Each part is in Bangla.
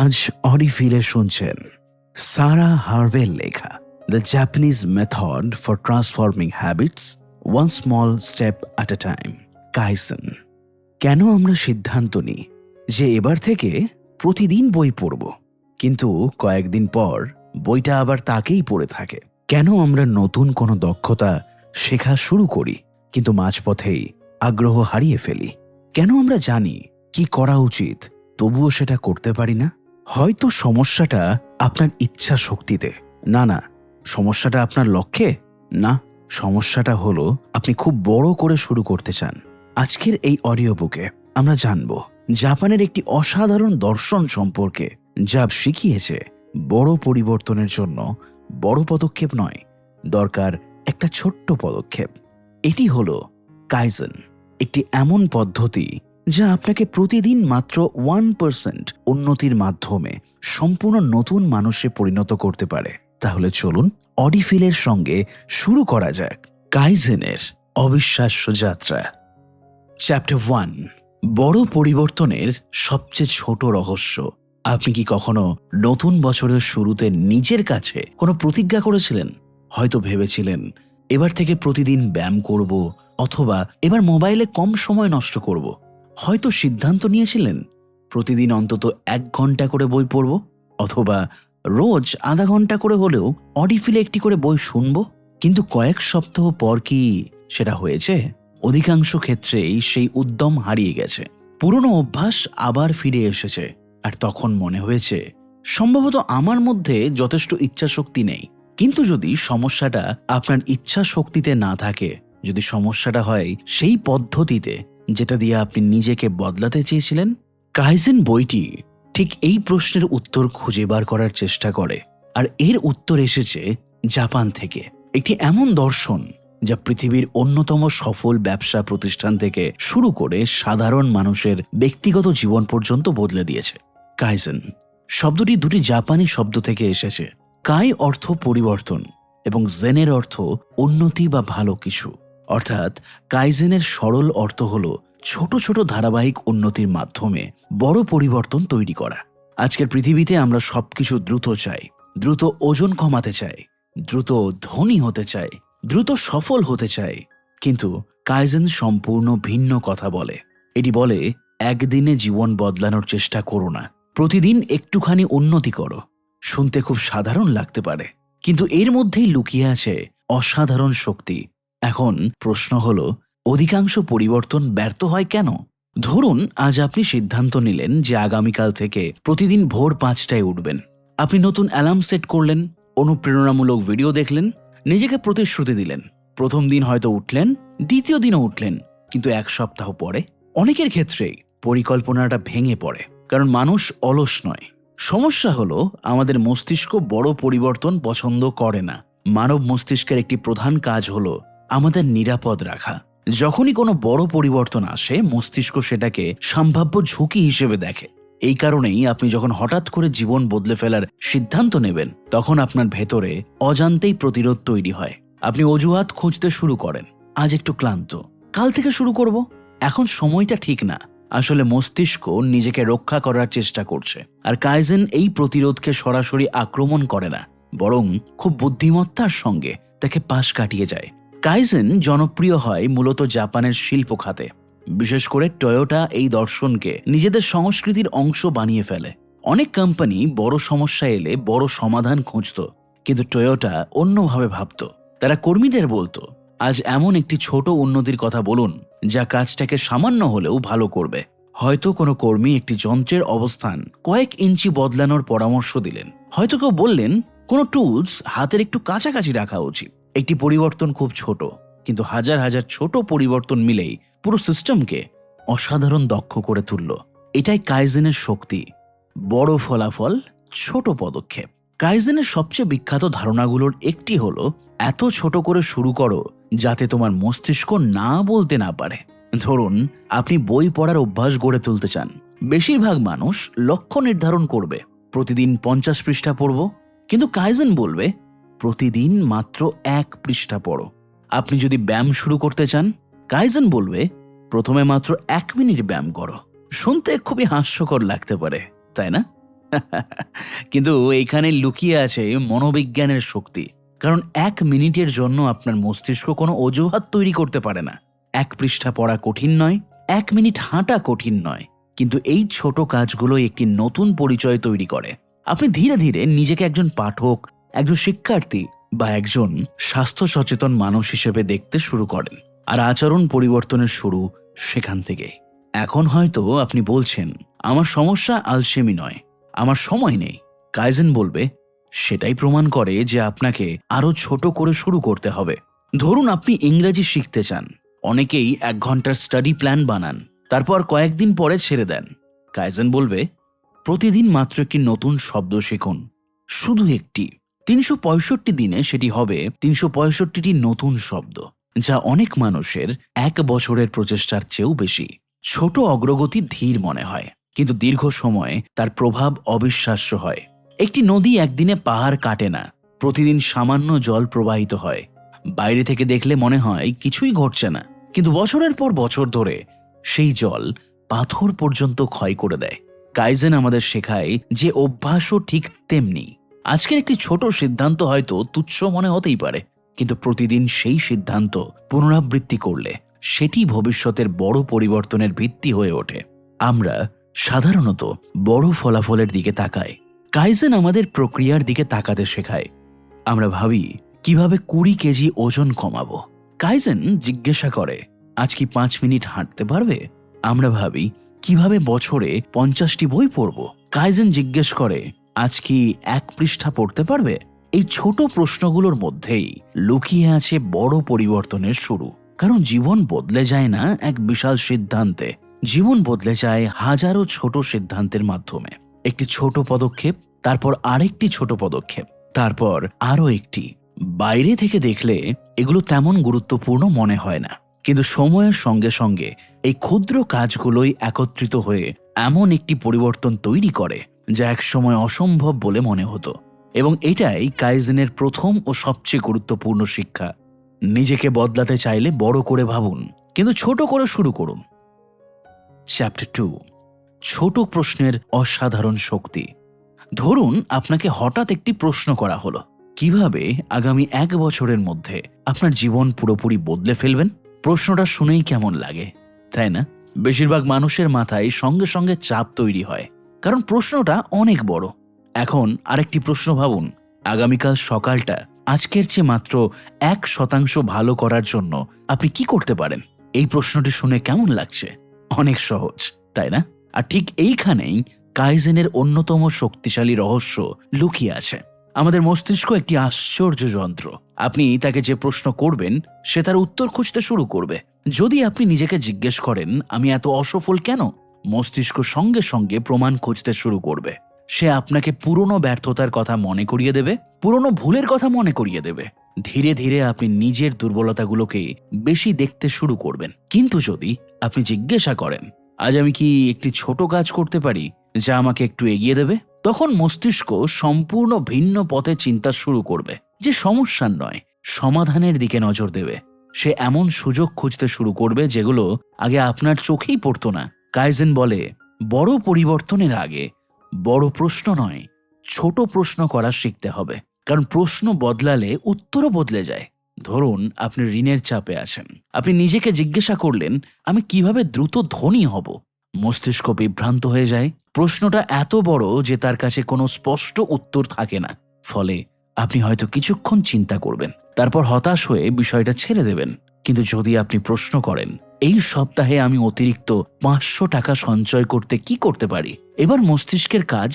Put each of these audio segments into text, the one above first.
আজ অডিফিলে শুনছেন সারা হার্ভের লেখা the Japanese method for transforming habits one small step at a time, Kaisen. কেন আমরা সিদ্ধান্ত নিই যে এবার থেকে প্রতিদিন বই পড়ব, কিন্তু কয়েকদিন পর বইটা আবার তাকেই পড়ে থাকে? কেন আমরা নতুন কোনো দক্ষতা শেখা শুরু করি কিন্তু মাঝপথেই আগ্রহ হারিয়ে ফেলি? কেন আমরা জানি কি করা উচিত তবুও সেটা করতে পারি না? হয়তো সমস্যাটা আপনার ইচ্ছা শক্তিতে, না, সমস্যাটা আপনার লক্ষ্যে, না, সমস্যাটা হলো আপনি খুব বড় করে শুরু করতে চান। আজকের এই অডিও বুকে আমরা জানব জাপানের একটি অসাধারণ দর্শন সম্পর্কে, যা শিখিয়েছে বড় পরিবর্তনের জন্য বড় পদক্ষেপ নয়, দরকার একটা ছোট্ট পদক্ষেপ। এটি হলো কাইজেন, একটি এমন পদ্ধতি যা আপনাকে প্রতিদিন মাত্র 1% উন্নতির মাধ্যমে সম্পূর্ণ নতুন মানুষে পরিণত করতে পারে। তাহলে চলুন অডিফিলের সঙ্গে শুরু করা যাক কাইজেনের অবিশ্বাস্য যাত্রা। চ্যাপ্টার 1, বড় পরিবর্তনের সবচেয়ে ছোট রহস্য। আপনি কি কখনো নতুন বছরের শুরুতে নিজের কাছে কোনো প্রতিজ্ঞা করেছিলেন? হয়তো ভেবেছিলেন এবার থেকে প্রতিদিন ব্যায়াম করব, অথবা এবার মোবাইলে কম সময় নষ্ট করব। হয়তো সিদ্ধান্ত নিয়েছিলেন প্রতিদিন অন্তত 1 ঘন্টা করে বই পড়ব, অথবা রোজ আধা ঘন্টা করে হলেও অডিফিলে একটি করে বই শুনব। কিন্তু কয়েক সপ্তাহ পর কি সেটা হয়েছে? অধিকাংশ ক্ষেত্রেই সেই উদ্যম হারিয়ে গেছে। পুরনো অভ্যাস আবার ফিরে এসেছে, আর তখন মনে হয়েছে সম্ভবত আমার মধ্যে যথেষ্ট ইচ্ছা শক্তি নেই। কিন্তু যদি সমস্যাটা আপনার ইচ্ছা শক্তিতে না থাকে, যদি সমস্যাটা হয় সেই পদ্ধতিতে যেটা দিয়ে আপনি নিজেকে বদলাতে চেয়েছিলেন, কাইজেন বইটি ঠিক এই প্রশ্নের উত্তর খুঁজে বার করার চেষ্টা করে। আর এর উত্তর এসেছে জাপান থেকে, একটি এমন দর্শন যা পৃথিবীর অন্যতম সফল ব্যবসা প্রতিষ্ঠান থেকে শুরু করে সাধারণ মানুষের ব্যক্তিগত জীবন পর্যন্ত বদলে দিয়েছে। কাইজেন শব্দটি দুটি জাপানি শব্দ থেকে এসেছে। কাই অর্থ পরিবর্তন এবং জেনের অর্থ উন্নতি বা ভালো কিছু। অর্থাৎ কাইজেনের সরল অর্থ হল ছোট ছোট ধারাবাহিক উন্নতির মাধ্যমে বড় পরিবর্তন তৈরি করা। আজকের পৃথিবীতে আমরা সবকিছু দ্রুত চাই। দ্রুত ওজন কমাতে চাই, দ্রুত ধনী হতে চাই, দ্রুত সফল হতে চাই। কিন্তু কাইজেন সম্পূর্ণ ভিন্ন কথা বলে। এটি বলে, একদিনে জীবন বদলানোর চেষ্টা করো না, প্রতিদিন একটুখানি উন্নতি করো। শুনতে খুব সাধারণ লাগতে পারে, কিন্তু এর মধ্যেই লুকিয়ে আছে অসাধারণ শক্তি। এখন প্রশ্ন হলো, অধিকাংশ পরিবর্তন ব্যর্থ হয় কেন? ধরুন আজ আপনি সিদ্ধান্ত নিলেন যে আগামীকাল থেকে প্রতিদিন ভোর 5টায় উঠবেন। আপনি নতুন অ্যালার্ম সেট করলেন, অনুপ্রেরণামূলক ভিডিও দেখলেন, নিজেকে প্রতিশ্রুতি দিলেন। প্রথম দিন হয়তো উঠলেন, দ্বিতীয় দিনও উঠলেন, কিন্তু 1 সপ্তাহ পরে অনেকের ক্ষেত্রেই পরিকল্পনাটা ভেঙে পড়ে, কারণ মানুষ অলস নয়। সমস্যা হলো আমাদের মস্তিষ্ক বড় পরিবর্তন পছন্দ করে না। মানব মস্তিষ্কের একটি প্রধান কাজ হলো আমাদের নিরাপদ রাখা। যখনই কোনো বড় পরিবর্তন আসে, মস্তিষ্ক সেটাকে সম্ভাব্য ঝুঁকি হিসেবে দেখে। এই কারণেই আপনি যখন হঠাৎ করে জীবন বদলে ফেলার সিদ্ধান্ত নেবেন, তখন আপনার ভেতরে অজান্তেই প্রতিরোধ তৈরি হয়। আপনি অজুহাত খুঁজতে শুরু করেন, আজ একটু ক্লান্ত, কাল থেকে শুরু করব, এখন সময়টা ঠিক না। আসলে মস্তিষ্ক নিজেকে রক্ষা করার চেষ্টা করছে। আর কাইজেন এই প্রতিরোধকে সরাসরি আক্রমণ করে না, বরং খুব বুদ্ধিমত্তার সঙ্গে তাকে পাশ কাটিয়ে যায়। কাইজেন জনপ্রিয় হয় মূলত জাপানের শিল্প খাতে। বিশেষ করে টয়োটা এই দর্শনকে নিজেদের সংস্কৃতির অংশ বানিয়ে ফেলে। অনেক কোম্পানি বড় সমস্যা এলে বড় সমাধান খুঁজত, কিন্তু টয়োটা অন্যভাবে ভাবত। তারা কর্মীদের বলতো, আজ এমন একটি ছোট উন্নতির কথা বলুন যা কাজটাকে সামান্য হলেও ভালো করবে। হয়তো কোনো কর্মী একটি যন্ত্রের অবস্থান কয়েক ইঞ্চি বদলানোর পরামর্শ দিলেন। হয়তো কেউ বললেন কোনো টুলস হাতের একটু কাছাকাছি রাখা উচিত। একটি পরিবর্তন খুব ছোট, কিন্তু হাজার হাজার ছোট পরিবর্তন মিলেই পুরো সিস্টেমকে অসাধারণ দক্ষ করে তুলল। এটাই কাইজেনের শক্তি, বড় ফলাফল, ছোট পদক্ষেপ। কাইজেনের সবচেয়ে বিখ্যাত ধারণাগুলোর একটি হলো, এত ছোট করে শুরু করো যাতে তোমার মস্তিষ্ক না বলতে না পারে। ধরুন আপনি বই পড়ার অভ্যাস গড়ে তুলতে চান। বেশিরভাগ মানুষ লক্ষ্য নির্ধারণ করবে, প্রতিদিন 50 পৃষ্ঠা পড়ব, কিন্তু কাইজেন বলবে প্রতিদিন মাত্র 1 পৃষ্ঠা পড়ো। আপনি যদি ব্যায়াম শুরু করতে চান, কাইজেন বলবে প্রথমে মাত্র 1 মিনিট ব্যায়াম করো। শুনতে খুবই হাস্যকর লাগতে পারে, তাই না? কিন্তু এখানে লুকিয়ে আছে মনোবিজ্ঞানের শক্তি। কারণ 1 মিনিটের জন্য আপনার মস্তিষ্ক কোনো অজুহাত তৈরি করতে পারে না। 1 পৃষ্ঠা পড়া কঠিন নয়, 1 মিনিট হাঁটা কঠিন নয়, কিন্তু এই ছোট কাজগুলোই একটি নতুন পরিচয় তৈরি করে। আপনি ধীরে ধীরে নিজেকে একজন পাঠক, একজন শিক্ষার্থী বা একজন স্বাস্থ্য সচেতন মানুষ হিসেবে দেখতে শুরু করেন। আর আচরণ পরিবর্তনের শুরু সেখান থেকেই। এখন হয়তো আপনি বলছেন, আমার সমস্যা আলসেমি নয়, আমার সময় নেই। কাইজেন বলবে, সেটাই প্রমাণ করে যে আপনাকে আরো ছোট করে শুরু করতে হবে। ধরুন আপনি ইংরেজি শিখতে চান। অনেকেই 1 ঘন্টার স্টাডি প্ল্যান বানান, তারপর কয়েকদিন পরে ছেড়ে দেন। কাইজেন বলবে, প্রতিদিন মাত্র একটি নতুন শব্দ শিখুন, শুধু একটি। 365 দিনে সেটি হবে 365টি নতুন শব্দ, যা অনেক মানুষের 1 বছরের প্রচেষ্টার চেয়েও বেশি। ছোট অগ্রগতি ধীর মনে হয়, কিন্তু দীর্ঘ সময়ে তার প্রভাব অবিশ্বাস্য হয়। একটি নদী একদিনে পাহাড় কাটে না, প্রতিদিন সামান্য জল প্রবাহিত হয়। বাইরে থেকে দেখলে মনে হয় কিছুই ঘটছে না, কিন্তু বছরের পর বছর ধরে সেই জল পাথর পর্যন্ত ক্ষয় করে দেয়। কাইজেন আমাদের শেখায় যে অভ্যাসও ঠিক তেমনি। আজকের একটি ছোট সিদ্ধান্ত হয়তো তুচ্ছ মনে হতেই পারে, কিন্তু প্রতিদিন সেই সিদ্ধান্ত পুনরাবৃত্তি করলে সেটি ভবিষ্যতের বড় পরিবর্তনের ভিত্তি হয়ে ওঠে। আমরা সাধারণত বড় ফলাফলের দিকে তাকাই, কাইজেন আমাদের প্রক্রিয়ার দিকে তাকাতে শেখায়। আমরা ভাবি কিভাবে 20 কেজি ওজন কমাবো। কাইজেন জিজ্ঞাসা করে, আজ কি 5 মিনিট হাঁটতে পারবে? আমরা ভাবি কিভাবে বছরে 50টি বই পড়ব। কাইজেন জিজ্ঞেস করে, আজ কি 1 পৃষ্ঠা পড়তে পারবে? এই ছোট প্রশ্নগুলোর মধ্যেই লুকিয়ে আছে বড় পরিবর্তনের শুরু। কারণ জীবন বদলে যায় না এক বিশাল সিদ্ধান্তে, জীবন বদলে যায় হাজারো ছোট সিদ্ধান্তের মাধ্যমে। একটি ছোট পদক্ষেপ, তারপর আরেকটি ছোট পদক্ষেপ, তারপর আরো একটি। বাইরে থেকে দেখলে এগুলো তেমন গুরুত্বপূর্ণ মনে হয় না, কিন্তু সময়ের সঙ্গে সঙ্গে এই ক্ষুদ্র কাজগুলোই একত্রিত হয়ে এমন একটি পরিবর্তন তৈরি করে যা একসময় অসম্ভব বলে মনে হতো। এবং এটাই কাইজেনের প্রথম ও সবচেয়ে গুরুত্বপূর্ণ শিক্ষা। নিজেকে বদলাতে চাইলে বড় করে ভাবুন, কিন্তু ছোট করে শুরু করুন। চ্যাপ্টার 2, ছোট প্রশ্নের অসাধারণ শক্তি। ধরুন আপনাকে হঠাৎ একটি প্রশ্ন করা হলো, কিভাবে আগামী 1 বছরের মধ্যে আপনার জীবন পুরোপুরি বদলে ফেলবেন? প্রশ্নটা শুনেই কেমন লাগে, তাই না? বেশিরভাগ মানুষের মাথায় সঙ্গে সঙ্গে চাপ তৈরি হয়, কারণ প্রশ্নটা অনেক বড়। এখন আরেকটি প্রশ্ন ভাবুন, আগামীকাল সকালটা আজকের চেয়ে মাত্র 1% ভালো করার জন্য আপনি কি করতে পারেন? এই প্রশ্নটি শুনে কেমন লাগছে? অনেক সহজ, তাই না? আর ঠিক এইখানেই কাইজেনের অন্যতম শক্তিশালী রহস্য লুকিয়ে আছে। আমাদের মস্তিষ্ক একটি আশ্চর্য যন্ত্র। আপনি তাকে যে প্রশ্ন করবেন সে তার উত্তর খুঁজতে শুরু করবে। যদি আপনি নিজেকে জিজ্ঞেস করেন, আমি এত অসফল কেন? মস্তিষ্ক সঙ্গে সঙ্গে প্রমাণ খুঁজতে শুরু করবে। সে আপনাকে পুরনো ব্যর্থতার কথা মনে করিয়ে দেবে, পুরনো ভুলের কথা মনে করিয়ে দেবে। ধীরে ধীরে আপনি নিজের দুর্বলতাগুলোকে বেশি দেখতে শুরু করবেন। কিন্তু যদি আপনি জিজ্ঞাসা করেন, আজ আমি কি একটি ছোট কাজ করতে পারি যা আমাকে একটু এগিয়ে দেবে, তখন মস্তিষ্ক সম্পূর্ণ ভিন্ন পথে চিন্তা শুরু করবে। যে সমস্যার নয়, সমাধানের দিকে নজর দেবে। সে এমন সুযোগ খুঁজতে শুরু করবে যেগুলো আগে আপনার চোখেই পড়তো না। কাইজেন বলে, বড় পরিবর্তনের আগে বড় প্রশ্ন নয়, ছোট প্রশ্ন করা শিখতে হবে। কারণ প্রশ্ন বদলালে উত্তরও বদলে যায়। ধরুন আপনি ঋণের চাপে আছেন। আপনি নিজেকে জিজ্ঞাসা করলেন, আমি কিভাবে দ্রুত ধনী হব? মস্তিষ্ক বিভ্রান্ত হয়ে যায়। প্রশ্নটা এত বড় যে তার কাছে কোনো স্পষ্ট উত্তর থাকে না। ফলে আপনি হয়তো কিছুক্ষণ চিন্তা করবেন, তারপর হতাশ হয়ে বিষয়টা ছেড়ে দেবেন। কিন্তু যদি আপনি প্রশ্ন করেন, এই সপ্তাহে আমি অতিরিক্ত 500 টাকা সঞ্চয় করতে কি করতে পারি, এবার মস্তিষ্কের কাজ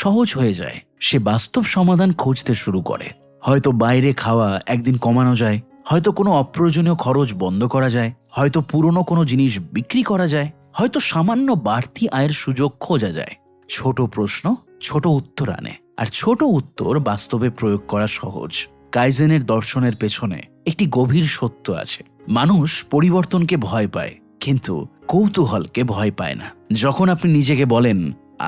সহজ হয়ে যায়। সে বাস্তব সমাধান খুঁজতে শুরু করে। হয়তো বাইরে খাওয়া একদিন কমানো যায়, হয়তো কোনো অপ্রয়োজনীয় খরচ বন্ধ করা যায়, হয়তো পুরনো কোনো জিনিস বিক্রি করা যায়, হয়তো সামান্য বাড়তি আয়ের সুযোগ খোঁজা যায়। ছোট প্রশ্ন ছোট উত্তর আনে, আর ছোট উত্তর বাস্তবে প্রয়োগ করা সহজ। কাইজেনের দর্শনের পেছনে একটি গভীর সত্য আছে। মানুষ পরিবর্তনকে ভয় পায়, কিন্তু কৌতূহলকে ভয় পায় না। যখন আপনি নিজেকে বলেন,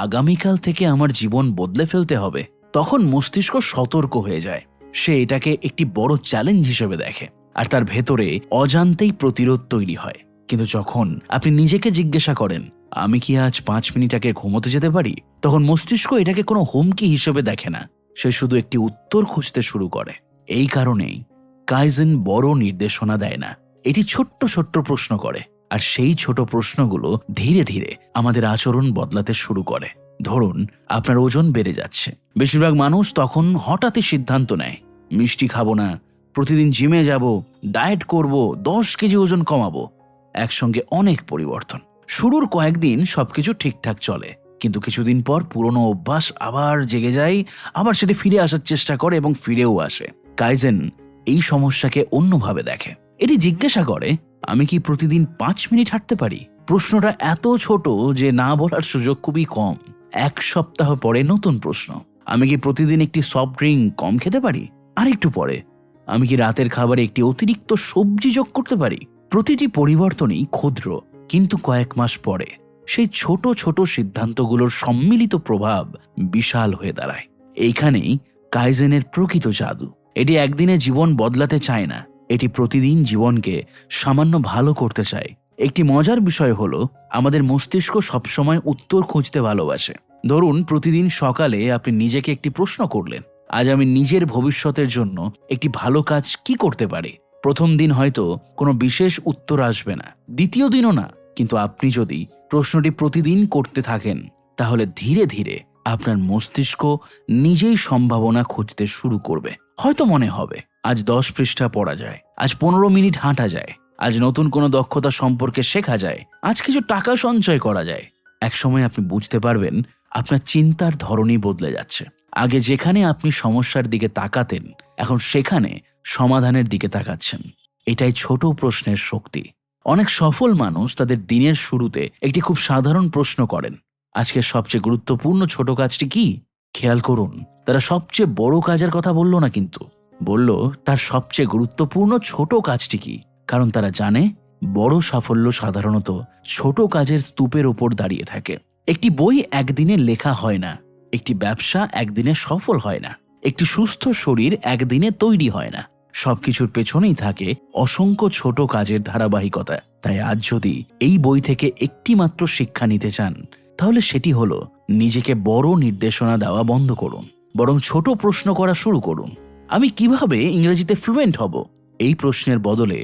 আগামীকাল থেকে আমার জীবন বদলে ফেলতে হবে, তখন মস্তিষ্ক সতর্ক হয়ে যায়। সে এটাকে একটি বড় চ্যালেঞ্জ হিসেবে দেখে, আর তার ভেতরে অজান্তেই প্রতিরোধ তৈরি হয়। কিন্তু যখন আপনি নিজেকে জিজ্ঞাসা করেন, আমি কি আজ 5 মিনিট আগে ঘুমোতে যেতে পারি? তখন মস্তিষ্ক এটাকে কোনো হুমকি হিসেবে দেখে না, সে শুধু একটি উত্তর খুঁজতে শুরু করে। এই কারণেই কাইজেন বড় নির্দেশনা দেয় না, এটি ছোট্ট ছোট্ট প্রশ্ন করে, আর সেই ছোট প্রশ্নগুলো ধীরে ধীরে আমাদের আচরণ বদলাতে শুরু করে। ধরুন আপনার ওজন বেড়ে যাচ্ছে, বেশিরভাগ মানুষ তখন হঠাৎই সিদ্ধান্ত নেয়, মিষ্টি খাবো না, প্রতিদিন জিমে যাব, ডায়েট করব, 10 কেজি ওজন কমাবো। একসঙ্গে অনেক পরিবর্তন। শুরুর কয়েকদিন সবকিছু ঠিকঠাক চলে, কিন্তু কিছুদিন পর পুরনো অভ্যাস আবার জেগে যায়, আবার সেটি ফিরে আসার চেষ্টা করে এবং ফিরেও আসে। কাইজেন এই সমস্যাকে অন্যভাবে দেখে। এটি জিজ্ঞাসা করে, আমি কি প্রতিদিন 5 মিনিট হাঁটতে পারি? প্রশ্নটা এত ছোট যে না বলার সুযোগ খুবই কম। 1 সপ্তাহ পরে নতুন প্রশ্ন, আমি কি প্রতিদিন একটি সফট ড্রিঙ্ক কম খেতে পারি? আরেকটু পরে, আমি কি রাতের খাবারে একটি অতিরিক্ত সবজি যোগ করতে পারি? প্রতিটি পরিবর্তনই ক্ষুদ্র, কিন্তু কয়েক মাস পরে সেই ছোট ছোট সিদ্ধান্তগুলোর সম্মিলিত প্রভাব বিশাল হয়ে দাঁড়ায়। এইখানেই কাইজেনের প্রকৃত জাদু। এটি একদিনে জীবন বদলাতে চায় না, এটি প্রতিদিন জীবনকে সামান্য ভালো করতে চায়। একটি মজার বিষয় হলো, আমাদের মস্তিষ্ক সবসময় উত্তর খুঁজতে ভালোবাসে। ধরুন প্রতিদিন সকালে আপনি নিজেকে একটি প্রশ্ন করলেন, আজ আমি নিজের ভবিষ্যতের জন্য একটি ভালো কাজ কি করতে পারি? প্রথম দিন হয়তো কোনো বিশেষ উত্তর আসবে না, দ্বিতীয় দিনও না, কিন্তু আপনি যদি প্রশ্নটি প্রতিদিন করতে থাকেন, তাহলে ধীরে ধীরে আপনার মস্তিষ্ক নিজেই সম্ভাবনা খুঁজতে শুরু করবে। হয়তো মনে হবে, আজ 10 পৃষ্ঠা পড়া যায়, আজ 15 মিনিট হাঁটা যায়, আজ নতুন কোনো দক্ষতা সম্পর্কে শেখা যায়, আজ কিছু টাকা সঞ্চয় করা যায়। একসময় আপনি বুঝতে পারবেন আপনার চিন্তার ধরনই বদলে যাচ্ছে। আগে যেখানে আপনি সমস্যার দিকে তাকাতেন, এখন সেখানে সমাধানের দিকে তাকাচ্ছেন। এটাই ছোট প্রশ্নের শক্তি। অনেক সফল মানুষ তাদের দিনের শুরুতে একটি খুব সাধারণ প্রশ্ন করেন, আজকের সবচেয়ে গুরুত্বপূর্ণ ছোট কাজটি কি? খেয়াল করুন, তারা সবচেয়ে বড় কাজের কথা বলল না, কিন্তু বলল তার সবচেয়ে গুরুত্বপূর্ণ ছোট কাজটি কি। কারণ তারা জানে বড় সাফল্য সাধারণত ছোট কাজের স্তূপের উপর দাঁড়িয়ে থাকে। একটি বই একদিনে লেখা হয় না, একটি ব্যবসা একদিনে সফল হয় না, একটি সুস্থ শরীর একদিনে তৈরি হয় না। সবকিছুর পেছনেই থাকে অসংখ্য ছোট কাজের ধারাবাহিকতা। তাই আজ যদি এই বই থেকে একটি মাত্র শিক্ষা নিতে চান, তাহলে সেটি হলো, নিজেকে বড় নির্দেশনা দেওয়া বন্ধ করুন, বরং ছোট প্রশ্ন করা শুরু করুন। আমি কিভাবে ইংরেজিতে ফ্লুয়েন্ট হব? এই প্রশ্নের বদলে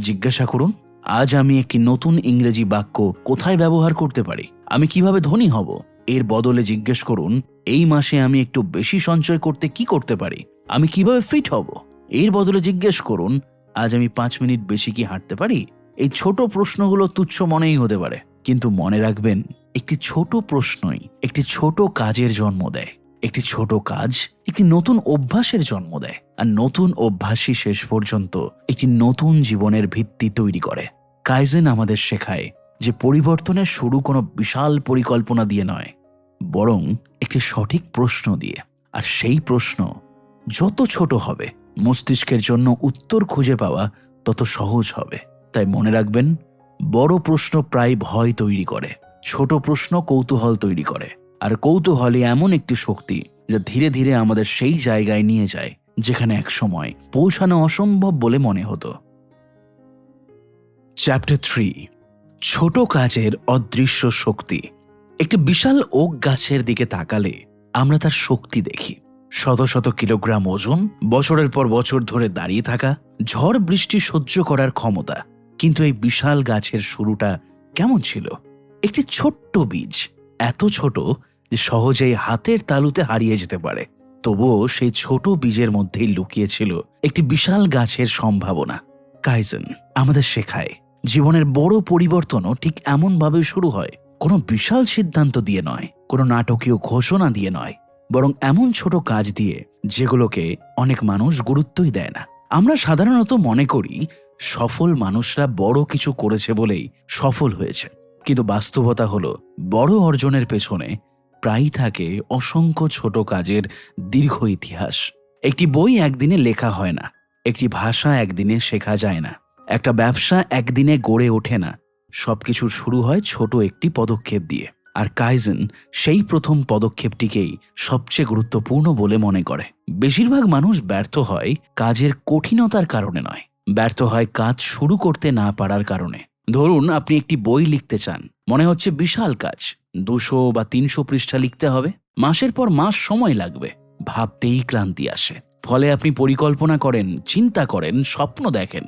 জিজ্ঞাসা করুন, আজ আমি একটি নতুন ইংরেজি বাক্য কোথায় ব্যবহার করতে পারি? আমি কিভাবে ধনী হব? এর বদলে জিজ্ঞেস করুন, এই মাসে আমি একটু বেশি সঞ্চয় করতে কি করতে পারি? আমি কিভাবে ফিট হব? এর বদলে জিজ্ঞেস করুন, আজ আমি 5 মিনিট বেশি কি হাঁটতে পারি? এই ছোট প্রশ্নগুলো তুচ্ছ মনেই হতে পারে, কিন্তু মনে রাখবেন, একটি ছোট প্রশ্নই একটি ছোট কাজের জন্ম দেয়। একটি ছোট কাজ একটি নতুন অভ্যাসের জন্ম দেয়, আর নতুন অভ্যাসই শেষ পর্যন্ত একটি নতুন জীবনের ভিত্তি তৈরি করে। কাইজেন আমাদের শেখায় যে পরিবর্তনের শুরু কোনো বিশাল পরিকল্পনা দিয়ে নয়, বরং একটি সঠিক প্রশ্ন দিয়ে। আর সেই প্রশ্ন যত ছোট হবে, মস্তিষ্কের জন্য উত্তর খুঁজে পাওয়া তত সহজ হবে। তাই মনে রাখবেন, বড় প্রশ্ন প্রায় ভয় তৈরি করে, ছোট প্রশ্ন কৌতূহল তৈরি করে, আর কৌতূহলই এমন একটি শক্তি যা ধীরে ধীরে আমাদের সেই জায়গায় নিয়ে যায় যেখানে একসময় পৌঁছানো অসম্ভব বলে মনে হতো। চ্যাপ্টার 3, ছোট কাজের অদৃশ্য শক্তি। একটি বিশাল ওক গাছের দিকে তাকালে আমরা তার শক্তি দেখি। শত শত কিলোগ্রাম ওজন, বছরের পর বছর ধরে দাঁড়িয়ে থাকা, ঝড় বৃষ্টি সহ্য করার ক্ষমতা। কিন্তু এই বিশাল গাছের শুরুটা কেমন ছিল? একটি ছোট্ট বীজ, এত ছোট যে সহজেই হাতের তালুতে হারিয়ে যেতে পারে। তবুও সেই ছোট বীজের মধ্যেই লুকিয়েছিল একটি বিশাল গাছের সম্ভাবনা। কাইজেন আমাদের শেখায়, জীবনের বড় পরিবর্তনও ঠিক এমনভাবে শুরু হয়, কোনো বিশাল সিদ্ধান্ত দিয়ে নয়, কোনো নাটকীয় ঘোষণা দিয়ে নয়, বরং এমন ছোট কাজ দিয়ে যেগুলোকে অনেক মানুষ গুরুত্বই দেয় না। আমরা সাধারণত মনে করি সফল মানুষরা বড় কিছু করেছে বলেই সফল হয়েছে, কিন্তু বাস্তবতা হলো, বড় অর্জনের পেছনে প্রায়ই থাকে অসংখ্য ছোট কাজের দীর্ঘ ইতিহাস। একটি বই একদিনে লেখা হয় না, একটি ভাষা একদিনে শেখা যায় না, একটা ব্যবসা একদিনে গড়ে ওঠে না। সবকিছুর শুরু হয় ছোট একটি পদক্ষেপ দিয়ে। আর কাইজেন সেই প্রথম পদক্ষেপটিকেই সবচেয়ে গুরুত্বপূর্ণ বলে মনে করে। বেশিরভাগ মানুষ ব্যর্থ হয় কাজের কঠিনতার কারণে নয়, ব্যর্থ হয় কাজ শুরু করতে না পারার কারণে। ধরুন আপনি একটি বই লিখতে চান, মনে হচ্ছে বিশাল কাজ, 200 বা 300 পৃষ্ঠা লিখতে হবে। মাসের পর মাস সময় লাগবে, ভাবতেই ক্লান্তি আসে। ফলে আপনি পরিকল্পনা করেন, চিন্তা করেন, স্বপ্ন দেখেন,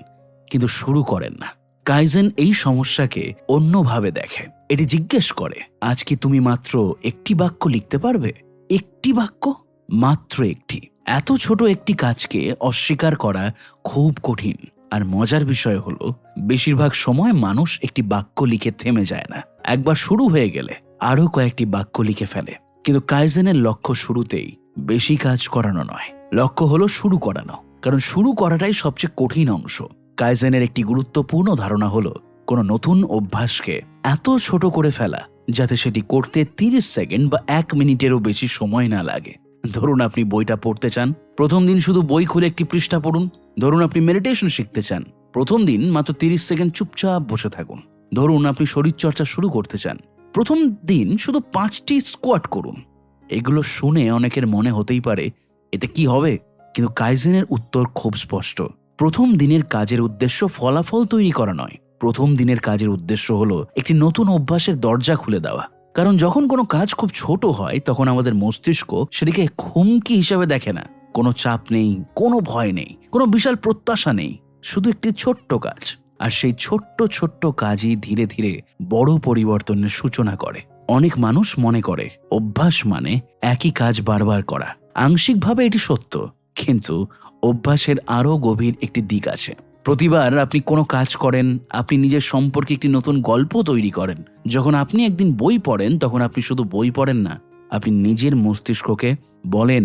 কিন্তু শুরু করেন না। কাইজেন এই সমস্যাকে অন্যভাবে দেখে। এটি জিজ্ঞেস করে, আজ কি তুমি মাত্র একটি বাক্য লিখতে পারবে? একটি বাক্য, মাত্র একটি। এত ছোট একটি কাজকে অস্বীকার করা খুব কঠিন। আর মজার বিষয় হলো, বেশিরভাগ সময় মানুষ একটি বাক্য লিখে থেমে যায় না। একবার শুরু হয়ে গেলে আরো কয়েকটি বাক্য লিখে ফেলে। কিন্তু কাইজেনের লক্ষ্য শুরুতেই বেশি কাজ করানো নয়, লক্ষ্য হলো শুরু করানো। কারণ শুরু করাটাই সবচেয়ে কঠিন অংশ। কাইজেনের একটি গুরুত্বপূর্ণ ধারণা হলো কোনো নতুন অভ্যাসকে এত ছোট করে ফেলা যাতে সেটি করতে 30 সেকেন্ড বা 1 মিনিটেরও বেশি সময় না লাগে। ধরুন আপনি বইটা পড়তে চান, প্রথম দিন শুধু বই খুলে একটি পৃষ্ঠা পড়ুন। ধরুন আপনি মেডিটেশন শিখতে চান, প্রথম দিন মাত্র 30 সেকেন্ড চুপচাপ বসে থাকুন। ধরুন আপনি শরীরচর্চা শুরু করতে চান, প্রথম দিন শুধু 5টি স্কোয়াট করুন। এগুলো শুনে অনেকের মনে হতেই পারে এতে কি হবে, কিন্তু কাইজেনের উত্তর খুব স্পষ্ট। প্রথম দিনের কাজের উদ্দেশ্য ফলাফল তৈরি করা নয়, প্রথম দিনের কাজের উদ্দেশ্য হলো একটি নতুন অভ্যাসের দরজা খুলে দেওয়া। কারণ যখন কোনো কাজ খুব ছোট হয় তখন আমাদের মস্তিষ্ক সেটিকে হুমকি হিসেবে দেখে না। কোনো চাপ নেই, কোনো ভয় নেই, কোনো বিশাল প্রত্যাশা নেই, শুধু একটি ছোট্ট কাজ। আর সেই ছোট্ট ছোট্ট কাজই ধীরে ধীরে বড় পরিবর্তনের সূচনা করে। অনেক মানুষ মনে করে অভ্যাস মানে একই কাজ বারবার করা। আংশিকভাবে এটি সত্য, কিন্তু অভ্যাসের আরও গভীর একটি দিক আছে। প্রতিবার আপনি কোনো কাজ করেন, আপনি নিজের সম্পর্কে একটি নতুন গল্প তৈরি করেন। যখন আপনি একদিন বই পড়েন, তখন আপনি শুধু বই পড়েন না, আপনি নিজের মস্তিষ্ককে বলেন,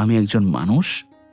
আমি একজন মানুষ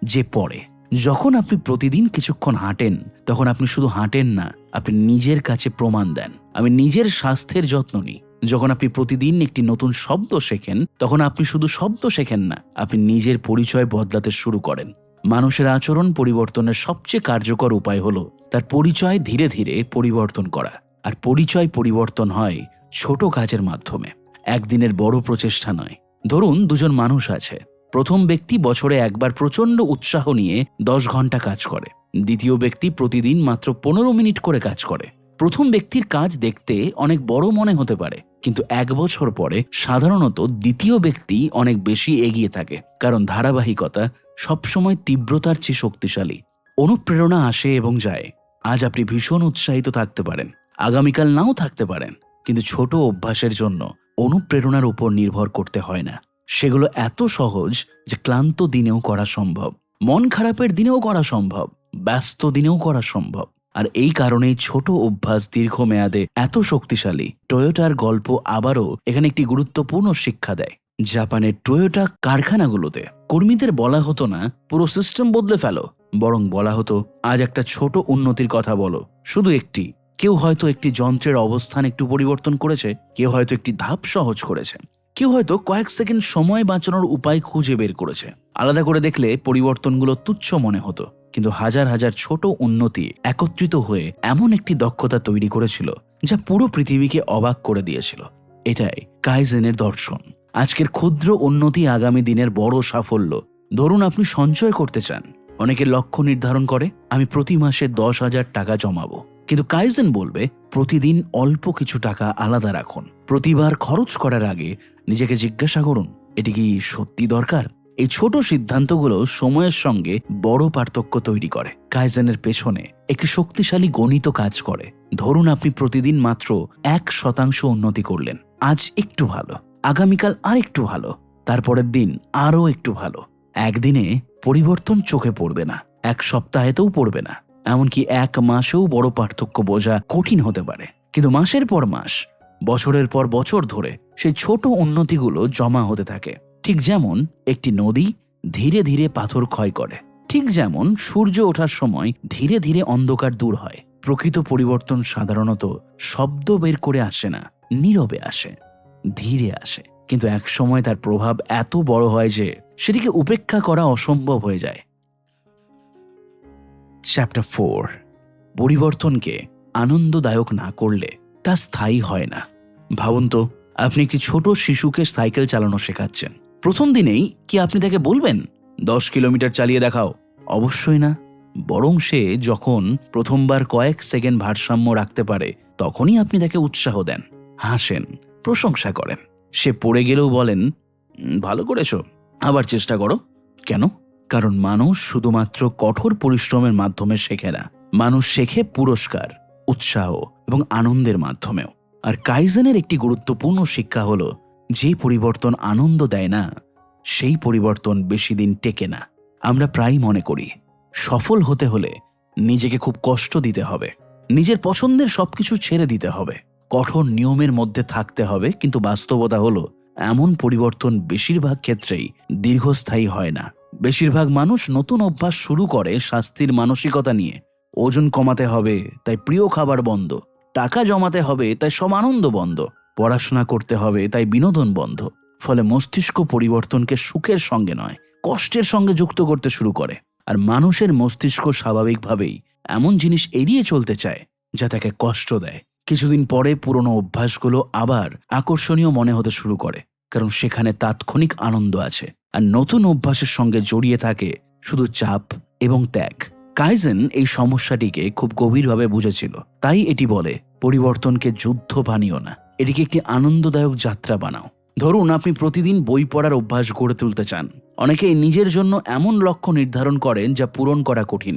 যে পড়ে। যখন আপনি প্রতিদিন কিছুক্ষণ হাঁটেন, তখন আপনি শুধু হাঁটেন না, আপনি নিজের কাছে প্রমাণ দেন, আমি নিজের স্বাস্থ্যের যত্ন নিই। যখন আপনি প্রতিদিন একটি নতুন শব্দ শেখেন, তখন আপনি শুধু শব্দ শেখেন না, আপনি নিজের পরিচয় বদলাতে শুরু করেন। মানুষের আচরণ পরিবর্তনের সবচেয়ে কার্যকর উপায় হলো তার পরিচয় ধীরে ধীরে পরিবর্তন করা। আর পরিচয় পরিবর্তন হয় ছোট কাজের মাধ্যমে, একদিনের বড় প্রচেষ্টা নয়। ধরুন দুজন মানুষ আছে, প্রথম ব্যক্তি বছরে একবার প্রচণ্ড উৎসাহ নিয়ে 10 ঘন্টা কাজ করে, দ্বিতীয় ব্যক্তি প্রতিদিন মাত্র 15 মিনিট করে কাজ করে। প্রথম ব্যক্তির কাজ দেখতে অনেক বড় মনে হতে পারে, কিন্তু 1 বছর পরে সাধারণত দ্বিতীয় ব্যক্তি অনেক বেশি এগিয়ে থাকে। কারণ ধারাবাহিকতা সবসময় তীব্রতার চেয়ে শক্তিশালী। অনুপ্রেরণা আসে এবং যায়। আজ আপনি ভীষণ উৎসাহিত থাকতে পারেন, আগামীকাল নাও থাকতে পারেন, কিন্তু ছোট অভ্যাসের জন্য অনুপ্রেরণার উপর নির্ভর করতে হয় না। সেগুলো এত সহজ যে ক্লান্ত দিনেও করা সম্ভব, মন খারাপের দিনেও করা সম্ভব, ব্যস্ত দিনেও করা সম্ভব। আর এই কারণেই ছোট অভ্যাস দীর্ঘমেয়াদে এত শক্তিশালী। টয়োটার গল্প আবারও এখানে একটি গুরুত্বপূর্ণ শিক্ষা দেয়। জাপানের টয়োটা কারখানাগুলোতে কর্মীদের বলা হতো না পুরো সিস্টেম বদলে ফেলো, বরং বলা হতো আজ একটা ছোট উন্নতির কথা বলো, শুধু একটি। কেউ হয়তো একটি যন্ত্রের অবস্থান একটু পরিবর্তন করেছে, কেউ হয়তো একটি ধাপ সহজ করেছে, কেউ হয়তো কয়েক সেকেন্ড সময় বাঁচানোর উপায় খুঁজে বের করেছে। আলাদা করে দেখলে পরিবর্তনগুলো তুচ্ছ মনে হতো, কিন্তু হাজার হাজার ছোট উন্নতি একত্রিত হয়ে এমন একটি দক্ষতা তৈরি করেছিল যা পুরো পৃথিবীকে অবাক করে দিয়েছিল। এটাই কাইজেনের দর্শন। আজকের ক্ষুদ্র উন্নতি আগামী দিনের বড় সাফল্য। ধরুন আপনি সঞ্চয় করতে চান, অনেকে লক্ষ্য নির্ধারণ করে আমি প্রতি মাসে 10,000 টাকা জমাবো, কিন্তু কাইজেন বলবে প্রতিদিন অল্প কিছু টাকা আলাদা রাখুন। প্রতিবার খরচ করার আগে নিজেকে জিজ্ঞাসা করুন, এটি কি সত্যি দরকার? এই ছোট সিদ্ধান্তগুলো সময়ের সঙ্গে বড় পার্থক্য তৈরি করে। কাইজেনের পেছনে একটি শক্তিশালী গণিত কাজ করে। ধরুন আপনি প্রতিদিন মাত্র 1% উন্নতি করলেন। আজ একটু ভালো, আগামীকাল আর একটু ভালো, তারপরের দিন আরও একটু ভালো। একদিনে পরিবর্তন চোখে পড়বে না, 1 সপ্তাহেতেও পড়বে না, এমনকি 1 মাসেও বড় পার্থক্য বোঝা কঠিন হতে পারে। কিন্তু মাসের পর মাস, বছরের পর বছর ধরে সেই ছোট উন্নতিগুলো জমা হতে থাকে। ঠিক যেমন একটি নদী ধীরে ধীরে পাথর ক্ষয় করে, ঠিক যেমন সূর্য ওঠার সময় ধীরে ধীরে অন্ধকার দূর হয়। প্রকৃত পরিবর্তন সাধারণত শব্দ বের করে আসে না, নীরবে আসে, ধীরে আসে, কিন্তু এক সময় তার প্রভাব এত বড় হয় যে সেটিকে উপেক্ষা করা অসম্ভব হয়ে যায়। চ্যাপ্টার 4, পরিবর্তনকে আনন্দদায়ক না করলে তা স্থায়ী হয় না। ভাবুন তো, আপনি একটি ছোট শিশুকে সাইকেল চালানো শেখাচ্ছেন। প্রথম দিনেই কি আপনি তাকে বলবেন 10 কিলোমিটার চালিয়ে দেখাও? অবশ্যই না। বরং সে যখন প্রথমবার কয়েক সেকেন্ড ভারসাম্য রাখতে পারে, তখনই আপনি তাকে উৎসাহ দেন, হাসেন, প্রশংসা করেন। সে পড়ে গেলেও বলেন, ভালো করেছো, আবার চেষ্টা করো। কেন? কারণ মানুষ শুধুমাত্র কঠোর পরিশ্রমের মাধ্যমে শেখে না, মানুষ শেখে পুরস্কার, উৎসাহ এবং আনন্দের মাধ্যমেও। আর কাইজেনের একটি গুরুত্বপূর্ণ শিক্ষা হলো, যে পরিবর্তন আনন্দ দেয় না সেই পরিবর্তন বেশি দিন টেকে না। আমরা প্রায় মনে করি সফল হতে হলে নিজেকে খুব কষ্ট দিতে হবে, নিজের পছন্দের সবকিছু ছেড়ে দিতে হবে, কঠোর নিয়মের মধ্যে থাকতে হবে। কিন্তু বাস্তবতা হলো, এমন পরিবর্তন বেশিরভাগ ক্ষেত্রেই দীর্ঘস্থায়ী হয় না। বেশিরভাগ মানুষ নতুন অভ্যাস শুরু করে শাস্তির মানসিকতা নিয়ে। ওজন কমাতে হবে তাই প্রিয় খাবার বন্ধ, টাকা জমাতে হবে তাই সব আনন্দ বন্ধ, পড়াশোনা করতে হবে তাই বিনোদন বন্ধ। ফলে মস্তিষ্ক পরিবর্তনকে সুখের সঙ্গে নয়, কষ্টের সঙ্গে যুক্ত করতে শুরু করে। আর মানুষের মস্তিষ্ক স্বাভাবিকভাবেই এমন জিনিস এড়িয়ে চলতে চায় যা তাকে কষ্ট দেয়। কিছুদিন পরে পুরনো অভ্যাসগুলো আবার আকর্ষণীয় মনে হতে শুরু করে, কারণ সেখানে তাৎক্ষণিক আনন্দ আছে। আর নতুন অভ্যাসের সঙ্গে জড়িয়ে থাকে শুধু চাপ এবং ত্যাগ। কাইজেন এই সমস্যাটিকে খুব গভীরভাবে বুঝেছিল। তাই এটি বলে, পরিবর্তনকে যুদ্ধ বানিও না, এটিকে একটি আনন্দদায়ক যাত্রা বানাও। ধরুন, আপনি প্রতিদিন বই পড়ার অভ্যাস গড়ে তুলতে চান। অনেকেই নিজের জন্য এমন লক্ষ্য নির্ধারণ করেন যা পূরণ করা কঠিন।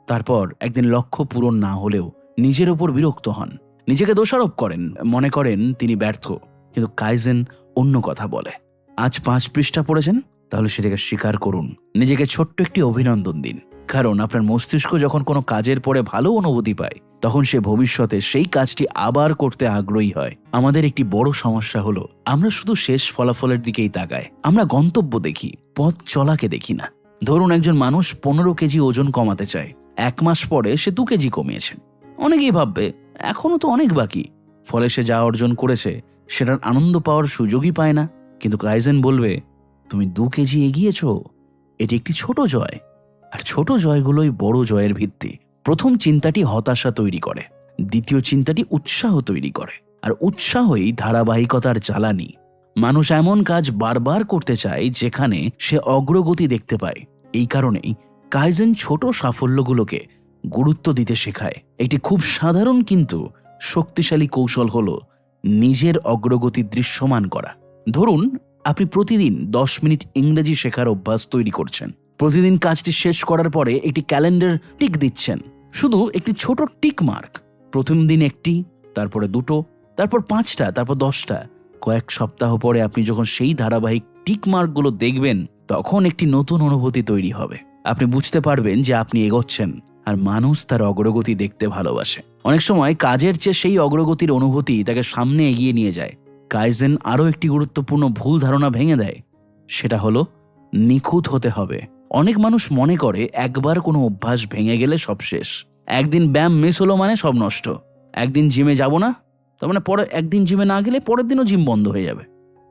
তারপর একদিন লক্ষ্য পূরণ না হলেও নিজের ওপর বিরক্ত হন, নিজেকে দোষারোপ করেন, মনে করেন তিনি ব্যর্থ। কিন্তু কাইজেন অন্য কথা বলে। আজ 5 পৃষ্ঠা পড়েছেন, তাহলে সেটাকে স্বীকার করুন, নিজেকে ছোট্ট একটি অভিনন্দন দিন। কারণ আপনার মস্তিষ্ক যখন কোনো কাজের পরে ভালো অনুভূতি পায়, তখন সে ভবিষ্যতে সেই কাজটি আবার করতে আগ্রহী হয়। আমাদের একটি বড় সমস্যা হলো, আমরা শুধু শেষ ফলাফলের দিকেই তাকাই। আমরা গন্তব্য দেখি, পথ চলাকে দেখি না। ধরুন, একজন মানুষ 15 কেজি ওজন কমাতে চায়। 1 মাস পরে সে 2 কেজি কমিয়েছে। অনেকেই ভাববে এখনো তো অনেক বাকি। ফলে সে যা অর্জন করেছে সেটার আনন্দ পাওয়ার সুযোগই পায় না। কিন্তু কাইজেন বলবে, তুমি 2 কেজি এগিয়েছো, এটি একটি ছোট জয়। আর ছোট জয়গুলোই বড় জয়ের ভিত্তি। প্রথম চিন্তাটি হতাশা তৈরি করে, দ্বিতীয় চিন্তাটি উৎসাহ তৈরি করে, আর উৎসাহই ধারাবাহিকতার জ্বালানি। মানুষ এমন কাজ বারবার করতে চায় যেখানে সে অগ্রগতি দেখতে পায়। এই কারণেই কাইজেন ছোট সাফল্যগুলোকে গুরুত্ব দিতে শেখায়। একটি খুব সাধারণ কিন্তু শক্তিশালী কৌশল হলো নিজের অগ্রগতি দৃশ্যমান করা। ধরুন, আপনি প্রতিদিন 10 মিনিট ইংরেজি শেখার অভ্যাস তৈরি করছেন। প্রতিদিন কাজটি শেষ করার পরে একটি ক্যালেন্ডার টিক দিচ্ছেন, শুধু একটি ছোট টিক মার্ক। প্রথম দিন 1টি, তারপরে 2টো, তারপর 5টা, তারপর 10টা। কয়েক সপ্তাহ পরে আপনি যখন সেই ধারাবাহিক টিক মার্কগুলো দেখবেন, তখন একটি নতুন অনুভূতি তৈরি হবে। আপনি বুঝতে পারবেন যে আপনি এগোচ্ছেন। আর মানুষ তার অগ্রগতি দেখতে ভালোবাসে। অনেক সময় কাজের চেয়ে সেই অগ্রগতির অনুভূতি তাকে সামনে এগিয়ে নিয়ে যায়। কাইজেন আরও একটি গুরুত্বপূর্ণ ভুল ধারণা ভেঙে দেয়, সেটা হলো নিখুঁত হতে হবে। অনেক মানুষ মনে করে একবার কোনো অভ্যাস ভেঙে গেলে সব শেষ। একদিন ব্যায়াম মিস হলো মানে সব নষ্ট। একদিন জিমে যাব না, তার মানে পরে একদিন জিমে না গেলে পরের দিনও জিম বন্ধ হয়ে যাবে।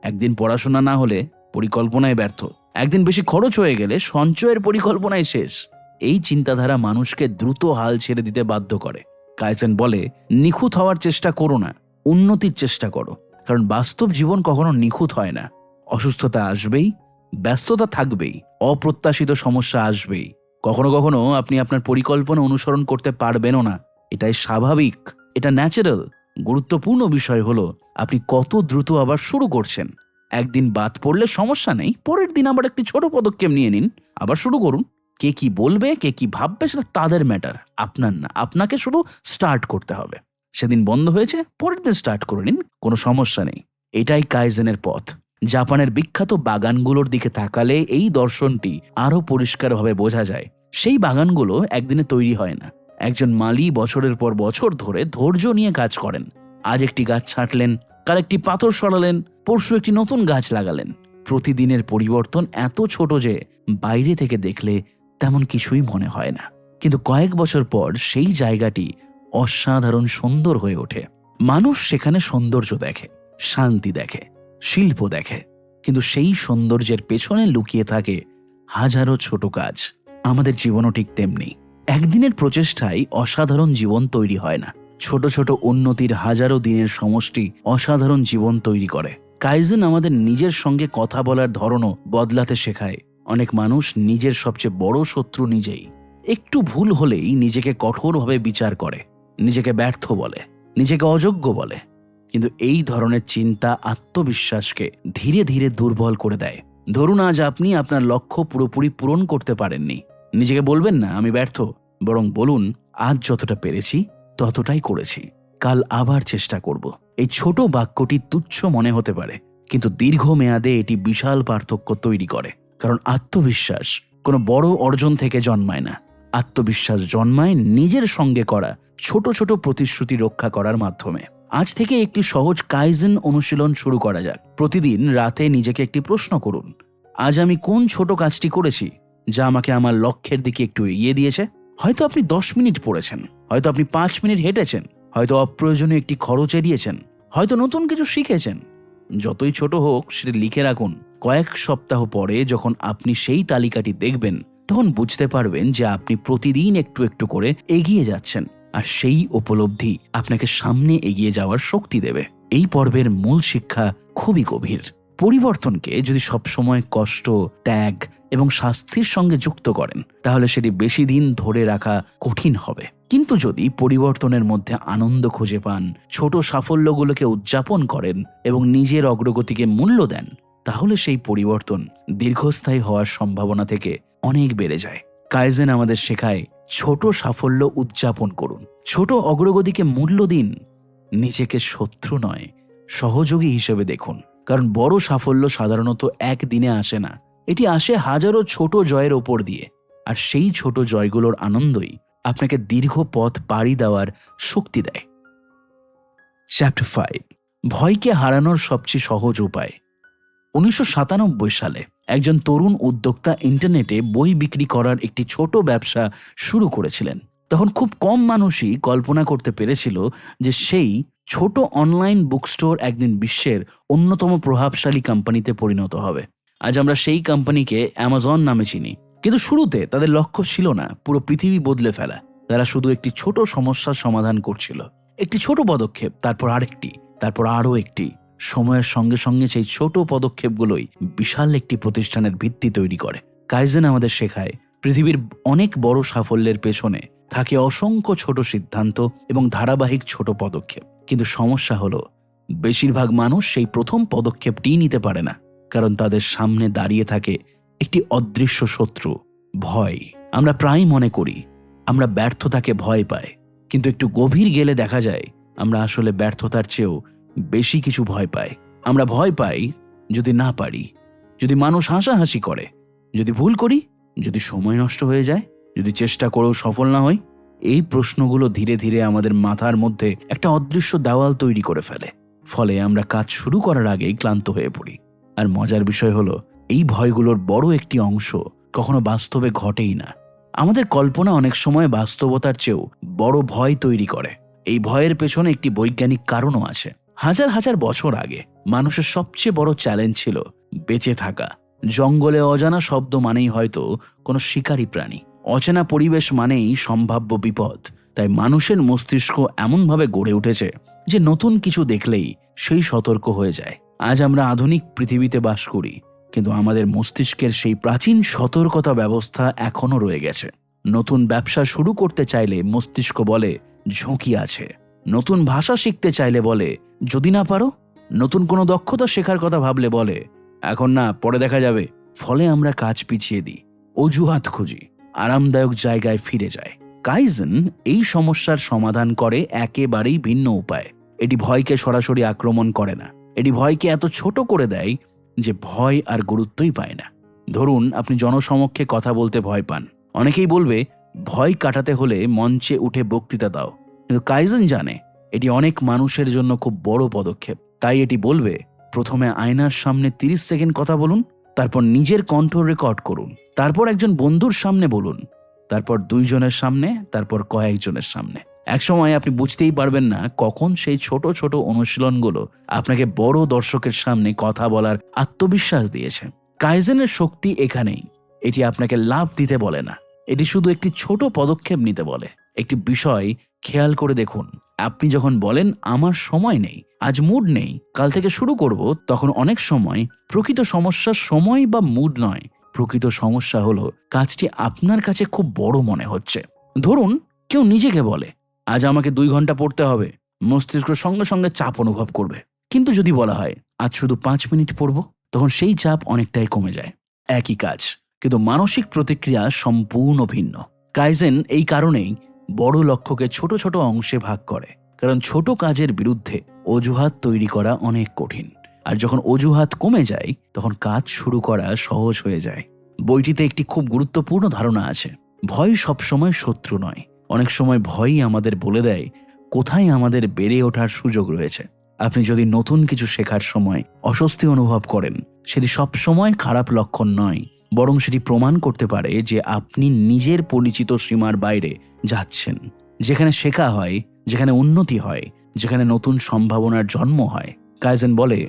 একদিন পড়াশোনা না হলে পরিকল্পনায় ব্যর্থ। একদিন বেশি খরচ হয়ে গেলে সঞ্চয়ের পরিকল্পনায় শেষ। এই চিন্তাধারা মানুষকে দ্রুত হাল ছেড়ে দিতে বাধ্য করে। কাইজেন বলে, নিখুঁত হওয়ার চেষ্টা করো না, উন্নতির চেষ্টা করো। কারণ বাস্তব জীবন কখনো নিখুঁত হয় না। অসুস্থতা আসবেই, ব্যস্ততা থাকবেই, অপ্রত্যাশিত সমস্যা আসবেই। কখনো কখনো আপনি আপনার পরিকল্পনা অনুসরণ করতে পারবেনও না। এটাই স্বাভাবিক, এটা ন্যাচারাল। গুরুত্বপূর্ণ বিষয় হলো আপনি কত দ্রুত আবার শুরু করছেন। একদিন বাদ পড়লে সমস্যা নেই, পরের দিন আবার একটি ছোট পদক্ষেপ নিয়ে নিন, আবার শুরু করুন। কে কি বলবে, কে কি ভাববে, সেটা তাদের ম্যাটার, আপনার না। আপনাকে শুধু স্টার্ট করতে হবে। সেদিন বন্ধ হয়েছে, পরের দিন স্টার্ট করে নিন, কোনো সমস্যা নেই। এটাই কাইজেনের পথ। জাপানের বিখ্যাত বাগানগুলোর দিকে তাকালে এই দর্শনটি আরো পরিষ্কারভাবে বোঝা যায়। সেই বাগানগুলো একদিনে তৈরি হয় না। একজন মালি বছরের পর বছর ধরে ধৈর্য নিয়ে কাজ করেন। আজ একটি গাছ ছাঁটলেন, কাল একটি পাথর সরালেন, পরশু একটি নতুন গাছ লাগালেন। প্রতিদিনের পরিবর্তন এত ছোট যে বাইরে থেকে দেখলে তেমন কিছুই মনে হয় না, কিন্তু কয়েক বছর পর সেই জায়গাটি অসাধারণ সুন্দর হয়ে ওঠে। মানুষ সেখানে সৌন্দর্য দেখে, শান্তি দেখে, শিল্প দেখে, কিন্তু সেই সৌন্দর্যের পেছনে লুকিয়ে থাকে হাজারো ছোট কাজ। আমাদের জীবনও ঠিক তেমনি। একদিনের প্রচেষ্টায় অসাধারণ জীবন তৈরি হয় না, ছোট ছোট উন্নতির হাজারো দিনের সমষ্টি অসাধারণ জীবন তৈরি করে। কাইজেন আমাদের নিজের সঙ্গে কথা বলার ধরনও বদলাতে শেখায়। অনেক মানুষ নিজের সবচেয়ে বড় শত্রু নিজেই। একটু ভুল হলেই নিজেকে কঠোরভাবে বিচার করে, নিজেকে ব্যর্থ বলে, নিজেকে অযোগ্য বলে। কিন্তু এই ধরনের চিন্তা আত্মবিশ্বাসকে ধীরে ধীরে দুর্বল করে দেয়। ধরুন আজ আপনি আপনার লক্ষ্য পুরোপুরি পূরণ করতে পারেননি, নিজেকে বলবেন না আমি ব্যর্থ, বরং বলুন আজ যতটা পেরেছি ততটাই করেছি, কাল আবার চেষ্টা করব। এই ছোট বাক্যটি তুচ্ছ মনে হতে পারে, কিন্তু দীর্ঘমেয়াদে এটি বিশাল পার্থক্য তৈরি করে। কারণ আত্মবিশ্বাস কোনো বড় অর্জন থেকে জন্মায় না। আত্মবিশ্বাস জন্মায় নিজের সঙ্গে করা ছোট ছোট প্রতিশ্রুতি রক্ষা করার মাধ্যমে। আজ থেকে একটি সহজ কাইজেন অনুশীলন শুরু করা যাক। প্রতিদিন রাতে নিজেকে একটি প্রশ্ন করুন, আজ আমি কোন ছোট কাজটি করেছি যা আমাকে আমার লক্ষ্যের দিকে একটু এগিয়ে দিয়েছে। হয়তো আপনি 10 মিনিট পড়েছেন, হয়তো আপনি 5 মিনিট হেঁটেছেন, হয়তো অপ্রয়োজনীয় একটি খরচ এড়িয়েছেন, হয়তো নতুন কিছু শিখেছেন। যতই ছোট হোক সেটা লিখে রাখুন। কয়েক সপ্তাহ পরে যখন আপনি সেই তালিকাটি দেখবেন, তখন বুঝতে পারবেন যে আপনি প্রতিদিন একটু একটু করে এগিয়ে যাচ্ছেন, আর সেই উপলব্ধি আপনাকে সামনে এগিয়ে যাওয়ার শক্তি দেবে। এই পর্বের মূল শিক্ষা খুবই গভীর। পরিবর্তনকে যদি সবসময় কষ্ট, ত্যাগ এবং শাস্তির সঙ্গে যুক্ত করেন, তাহলে সেটি বেশি দিন ধরে রাখা কঠিন হবে। কিন্তু যদি পরিবর্তনের মধ্যে আনন্দ খুঁজে পান, ছোট সাফল্যগুলোকে উদযাপন করেন এবং নিজের অগ্রগতিকে মূল্য দেন, তাহলে সেই পরিবর্তন দীর্ঘস্থায়ী হওয়ার সম্ভাবনা থেকে অনেক বেড়ে যায়। কাইজেন আমাদের শেখায় ছোট সাফল্য উদযাপন করুন, ছোট অগ্রগতিকে মূল্য দিন। নিজেকে শত্রু নয়, সহযোগী হিসেবে দেখুন। কারণ বড় সাফল্য সাধারণত একদিনে আসে না, এটি আসে হাজারো ছোট জয়ের ওপর দিয়ে। আর সেই ছোট জয়গুলোর আনন্দই আপনাকে দীর্ঘ পথ পাড়ি দেওয়ার শক্তি দেয়। চ্যাপ্টার 5, ভয়কে হারানোর সবচেয়ে সহজ উপায়। 1997 সালে একজন তরুণ উদ্যোক্তা ইন্টারনেটে বই বিক্রি করার একটি ছোট ব্যবসা শুরু করেছিলেন। তখন খুব কম মানুষই কল্পনা করতে পেরেছিল যে সেই ছোট অনলাইন বুক স্টোর একদিন বিশ্বের অন্যতম প্রভাবশালী কোম্পানিতে পরিণত হবে। আজ আমরা সেই কোম্পানিকে অ্যামাজন নামে চিনি। কিন্তু শুরুতে তাদের লক্ষ্য ছিল না পুরো পৃথিবী বদলে ফেলা। তারা শুধু একটি ছোট সমস্যার সমাধান করছিল। একটি ছোট পদক্ষেপ, তারপর আরেকটি, তারপর আরও একটি। সময়ের সঙ্গে সঙ্গে সেই ছোট পদক্ষেপগুলোই বিশাল একটি প্রতিষ্ঠানের ভিত্তি তৈরি করে। কাইজেন আমাদের শেখায় পৃথিবীর অনেক বড় সাফল্যের পেছনে থাকে অসংখ্য ছোট সিদ্ধান্ত এবং ধারাবাহিক ছোট পদক্ষেপ। কিন্তু সমস্যা হলো বেশিরভাগ মানুষ সেই প্রথম পদক্ষেপটিই নিতে পারে না, কারণ তাদের সামনে দাঁড়িয়ে থাকে একটি অদৃশ্য শত্রু, ভয়। আমরা প্রায় মনে করি আমরা ব্যর্থতাকে ভয় পাই, কিন্তু একটু গভীর গেলে দেখা যায় আমরা আসলে ব্যর্থতার চেয়েও বেশি কিছু ভয় পাই। আমরা ভয় পাই যদি না পারি, যদি মানুষ হাসাহাসি করে, যদি ভুল করি, যদি সময় নষ্ট হয়ে যায়, যদি চেষ্টা করেও সফল না হই। এই প্রশ্নগুলো ধীরে ধীরে আমাদের মাথার মধ্যে একটা অদৃশ্য দেওয়াল তৈরি করে ফেলে। ফলে আমরা কাজ শুরু করার আগেই ক্লান্ত হয়ে পড়ি। আর মজার বিষয় হলো এই ভয়গুলোর বড় একটি অংশ কখনো বাস্তবে ঘটেই না। আমাদের কল্পনা অনেক সময় বাস্তবতার চেয়েও বড় ভয় তৈরি করে। এই ভয়ের পেছনে একটি বৈজ্ঞানিক কারণও আছে। হাজার হাজার বছর আগে মানুষের সবচেয়ে বড় চ্যালেঞ্জ ছিল বেঁচে থাকা। জঙ্গলে অজানা শব্দ মানেই হয়তো কোনো শিকারী প্রাণী, অচেনা পরিবেশ মানেই সম্ভাব্য বিপদ। তাই মানুষের মস্তিষ্ক এমনভাবে গড়ে উঠেছে যে নতুন কিছু দেখলেই সেই সতর্ক হয়ে যায়। আজ আমরা আধুনিক পৃথিবীতে বাস করি, কিন্তু আমাদের মস্তিষ্কের সেই প্রাচীন সতর্কতা ব্যবস্থা এখনো রয়ে গেছে। নতুন ব্যবসা শুরু করতে চাইলে মস্তিষ্ক বলে ঝুঁকি আছে। নতুন ভাষা শিখতে চাইলে বলে যদি না পারো। নতুন কোনো দক্ষতা শেখার কথা ভাবলে বলে এখন না, পরে দেখা যাবে। ফলে আমরা কাজ পিছিয়ে দিই, অজুহাত খুঁজি, আরামদায়ক জায়গায় ফিরে যায়। কাইজেন এই সমস্যার সমাধান করে একেবারেই ভিন্ন উপায়। এটি ভয়কে সরাসরি আক্রমণ করে না, এটি ভয়কে এত ছোট করে দেয় যে ভয় আর গুরুত্বই পায় না। ধরুন আপনি জনসমক্ষে কথা বলতে ভয় পান। অনেকেই বলবে ভয় কাটাতে হলে মঞ্চে উঠে বক্তৃতা দাও। কিন্তু কাইজেন জানে এটি অনেক মানুষের জন্য খুব বড় পদক্ষেপ। তাই এটি বলবে প্রথমে আয়নার সামনে 30 সেকেন্ড কথা বলুন, তারপর নিজের কণ্ঠ রেকর্ড করুন, তারপর একজন বন্ধুর সামনে বলুন, তারপর 2 জনের সামনে, তারপর কয়েকজনের সামনে। একসময় আপনি বুঝতেই পারবেন না কখন সেই ছোট ছোট অনুশীলনগুলো আপনাকে বড় দর্শকের সামনে কথা বলার আত্মবিশ্বাস দিয়েছে। কাইজেনের শক্তি এখানেই। এটি আপনাকে লাভ দিতে বলে না, এটি শুধু একটি ছোট পদক্ষেপ নিতে বলে। একটি বিষয় খেয়াল করে দেখুন, আপনি যখন বলেন আমার সময় নেই, আজ মুড নেই, কাল থেকে শুরু করব, তখন অনেক সময় প্রকৃত সমস্যা সময় বা মুড নয়। প্রকৃত সমস্যা হলো কাজটি আপনার কাছে খুব বড় মনে হচ্ছে। ধরুন কেউ নিজেকে বলে আজ আমাকে 2 ঘন্টা পড়তে হবে, মস্তিষ্ক সঙ্গে সঙ্গে চাপ অনুভব করবে। কিন্তু যদি বলা হয় আজ শুধু 5 মিনিট পড়ব, তখন সেই চাপ অনেকটাই কমে যায়। একই কাজ, কিন্তু মানসিক প্রতিক্রিয়া সম্পূর্ণ ভিন্ন। কাইজেন এই কারণেই বড় লক্ষ্যকে ছোট ছোট অংশে ভাগ করে, কারণ ছোট কাজের বিরুদ্ধে অজুহাত তৈরি করা অনেক কঠিন। আর যখন অজুহাত কমে যায় তখন কাজ শুরু করা সহজ হয়ে যায়। বইটিতে একটি খুব গুরুত্বপূর্ণ ধারণা আছে, ভয় সবসময় শত্রু নয়। অনেক সময় ভয়ই আমাদের বলে দেয় কোথায় আমাদের বেড়ে ওঠার সুযোগ রয়েছে। আপনি যদি নতুন কিছু শেখার সময় অস্বস্তি অনুভব করেন, সেটি সবসময় খারাপ লক্ষণ নয়, বরং সেটি প্রমাণ করতে পারে যে আপনি নিজের পরিচিত সীমার বাইরে যাচ্ছেন। যেখানে শেখা হয়, যেখানে উন্নতি হয়, যেখানে নতুন সম্ভাবনার জন্ম হয়। কাইজেন বলে,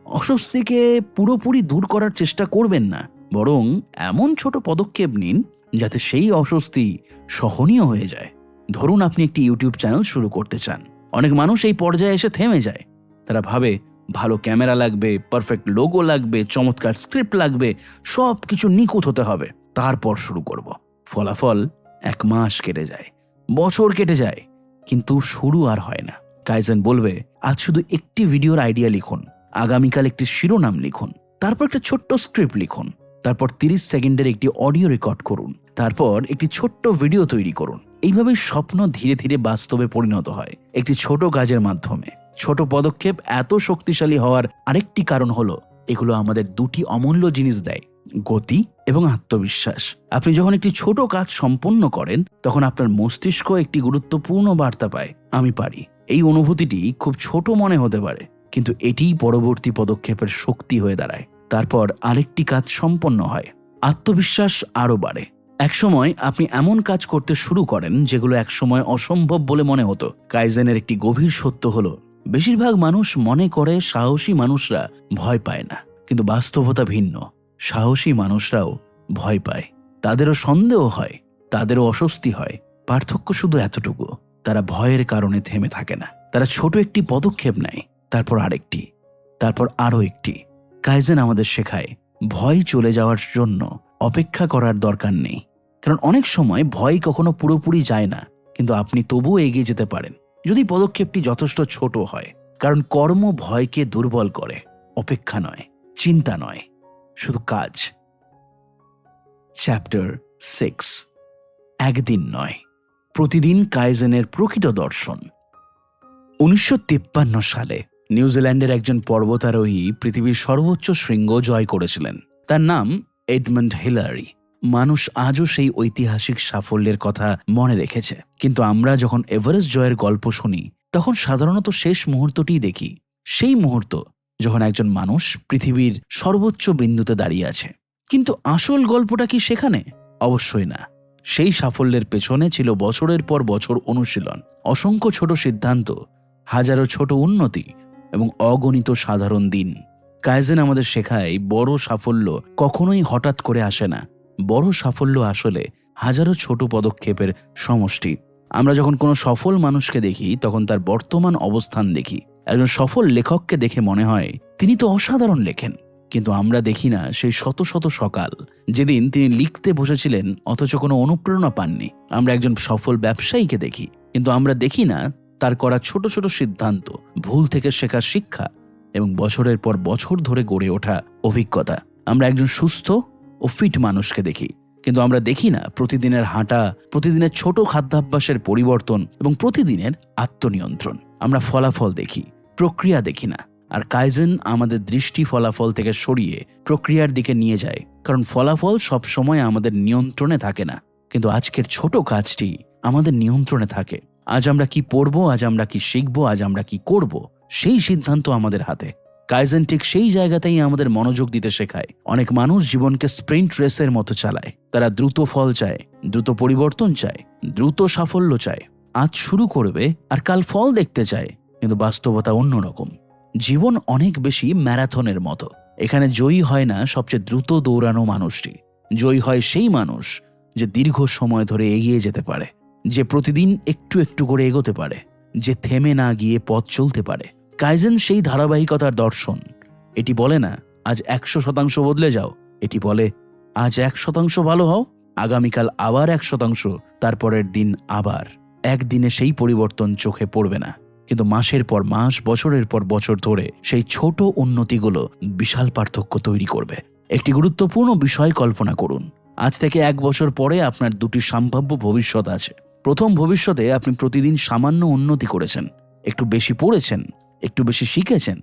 অস্বস্তিকে পুরোপুরি দূর করার চেষ্টা করবেন না, বরং এমন ছোট পদক্ষেপ নিন যাতে সেই অস্বস্তি সহনীয় হয়ে যায়। ধরুন আপনি একটি ইউটিউব চ্যানেল শুরু করতে চান। অনেক মানুষ এই পর্যায়ে এসে থেমে যায়। তারা ভাবে ভালো ক্যামেরা লাগবে, পারফেক্ট লোগো লাগবে, চমৎকার স্ক্রিপ্ট লাগবে, সব কিছু নিখুঁত হতে হবে, তারপর শুরু করব। ফলাফল 1 মাস কেটে যায়, বছর কেটে যায়, কিন্তু শুরু আর হয় না। কাইজেন বলবে, আজ শুধু একটি ভিডিওর আইডিয়া লিখুন, আগামীকাল একটি শিরোনাম লিখুন, তারপর একটা ছোট্ট স্ক্রিপ্ট লিখুন, তারপর 30 সেকেন্ডের একটি অডিও রেকর্ড করুন, তারপর একটি ছোট্ট ভিডিও তৈরি করুন। এইভাবে স্বপ্ন ধীরে ধীরে বাস্তবে পরিণত হয় একটি ছোট কাজের মাধ্যমে। ছোট পদক্ষেপ এত শক্তিশালী হওয়ার আরেকটি কারণ হলো এগুলো আমাদের 2টি অমূল্য জিনিস দেয়, গতি এবং আত্মবিশ্বাস। আপনি যখন একটি ছোট কাজ সম্পন্ন করেন তখন আপনার মস্তিষ্ক একটি গুরুত্বপূর্ণ বার্তা পায়, আমি পারি। এই অনুভূতিটি খুব ছোট মনে হতে পারে, কিন্তু এটিই পরবর্তী পদক্ষেপের শক্তি হয়ে দাঁড়ায়। তারপর আরেকটি কাজ সম্পন্ন হয়, আত্মবিশ্বাস আরও বাড়ে। একসময় আপনি এমন কাজ করতে শুরু করেন যেগুলো একসময় অসম্ভব বলে মনে হতো। কাইজেনের একটি গভীর সত্য হলো, বেশিরভাগ মানুষ মনে করে সাহসী মানুষরা ভয় পায় না, কিন্তু বাস্তবতা ভিন্ন। সাহসী মানুষরাও ভয় পায়, তাদেরও সন্দেহ হয়, তাদেরও অস্বস্তি হয়। পার্থক্য শুধু এতটুকু, তারা ভয়ের কারণে থেমে থাকে না। তারা ছোট একটি পদক্ষেপ নেয়, তারপর আরেকটি, তারপর আরও একটি। কাইজেন আমাদের শেখায় ভয় চলে যাওয়ার জন্য অপেক্ষা করার দরকার নেই, কারণ অনেক সময় ভয় কখনো পুরোপুরি যায় না, কিন্তু আপনি তবুও এগিয়ে যেতে পারেন যদি পদক্ষেপটি যথেষ্ট ছোট হয়। কারণ কর্ম ভয়কে দুর্বল করে, অপেক্ষা নয়, চিন্তা নয়, শুধু কাজ। চ্যাপ্টার 6, একদিন নয়, প্রতিদিন কাইজেনের প্রকৃত দর্শন। 1953 সালে নিউজিল্যান্ডের একজন পর্বতারোহী পৃথিবীর সর্বোচ্চ শৃঙ্গ জয় করেছিলেন। তার নাম এডমন্ড হিলারি। মানুষ আজও সেই ঐতিহাসিক সাফল্যের কথা মনে রেখেছে, কিন্তু আমরা যখন এভারেস্ট জয়ের গল্প শুনি তখন সাধারণত শেষ মুহূর্তটিই দেখি, সেই মুহূর্ত যখন একজন মানুষ পৃথিবীর সর্বোচ্চ বিন্দুতে দাঁড়িয়ে আছে। কিন্তু আসল গল্পটা কি সেখানে? অবশ্যই না। সেই সাফল্যের পেছনে ছিল বছরের পর বছর অনুশীলন, অসংখ্য ছোট সিদ্ধান্ত, হাজারো ছোট উন্নতি এবং অগণিত সাধারণ দিন। কাইজেন আমাদের শেখায় বড় সাফল্য কখনোই হঠাৎ করে আসে না। বড় সাফল্য আসলে হাজারো ছোট পদক্ষেপের সমষ্টি। আমরা যখন কোনো সফল মানুষকে দেখি তখন তার বর্তমান অবস্থান দেখি। একজন সফল লেখককে দেখে মনে হয় তিনি তো অসাধারণ লেখেন, কিন্তু আমরা দেখি না সেই শত শত সকাল যেদিন তিনি লিখতে বসেছিলেন অথচ কোনো অনুপ্রেরণা পাননি। আমরা একজন সফল ব্যবসায়ীকে দেখি, কিন্তু আমরা দেখি না তার করা ছোট ছোট সিদ্ধান্ত, ভুল থেকে শেখার শিক্ষা এবং বছরের পর বছর ধরে গড়ে ওঠা অভিজ্ঞতা। আমরা একজন সুস্থ ও ফিট মানুষকে দেখি, কিন্তু আমরা দেখি না প্রতিদিনের হাঁটা, প্রতিদিনের ছোট খাদ্যাভ্যাসের পরিবর্তন এবং প্রতিদিনের আত্মনিয়ন্ত্রণ। আমরা ফলাফল দেখি, প্রক্রিয়া দেখি না। আর কাইজেন আমাদের দৃষ্টি ফলাফল থেকে সরিয়ে প্রক্রিয়ার দিকে নিয়ে যায়, কারণ ফলাফল সব সময় আমাদের নিয়ন্ত্রণে থাকে না, কিন্তু আজকের ছোট কাজটি আমাদের নিয়ন্ত্রণে থাকে। আজ আমরা কি পড়বো, আজ আমরা কি শিখবো, আজ আমরা কি করব, সেই সিদ্ধান্ত আমাদের হাতে। কাইজেন ঠিক সেই জায়গাতেই আমাদের মনোযোগ দিতে শেখায়। অনেক মানুষ জীবনকে স্প্রিন্ট রেসের মতো চালায়। তারা দ্রুত ফল চায়, দ্রুত পরিবর্তন চায়, দ্রুত সাফল্য চায়। আজ শুরু করবে আর কাল ফল দেখতে চায়, কিন্তু বাস্তবতা অন্যরকম। জীবন অনেক বেশি ম্যারাথনের মতো। এখানে জয়ী হয় না সবচেয়ে দ্রুত দৌড়ানো মানুষটি, জয়ী হয় সেই মানুষ যে দীর্ঘ সময় ধরে এগিয়ে যেতে পারে, যে প্রতিদিন একটু একটু করে এগোতে পারে, যে থেমে না গিয়ে পথ চলতে পারে। কাইজেন সেই ধারাবাহিকতার দর্শন। এটি বলে না আজ 100% বদলে যাও, এটি বলে আজ 1% ভালো হও, আগামীকাল আবার 100%, তারপরের দিন আবার। একদিনে সেই পরিবর্তন চোখে পড়বে না, কিন্তু মাসের পর মাস, বছরের পর বছর ধরে সেই ছোট উন্নতিগুলো বিশাল পার্থক্য তৈরি করবে। একটি গুরুত্বপূর্ণ বিষয় কল্পনা করুন। আজ থেকে 1 বছর পরে আপনার দুটি সম্ভাব্য ভবিষ্যৎ আছে। প্রথম ভবিষ্যতে আপনি প্রতিদিন সামান্য উন্নতি করেছেন, একটু বেশি পড়েছেন, একটু বেশি শিখেছেন,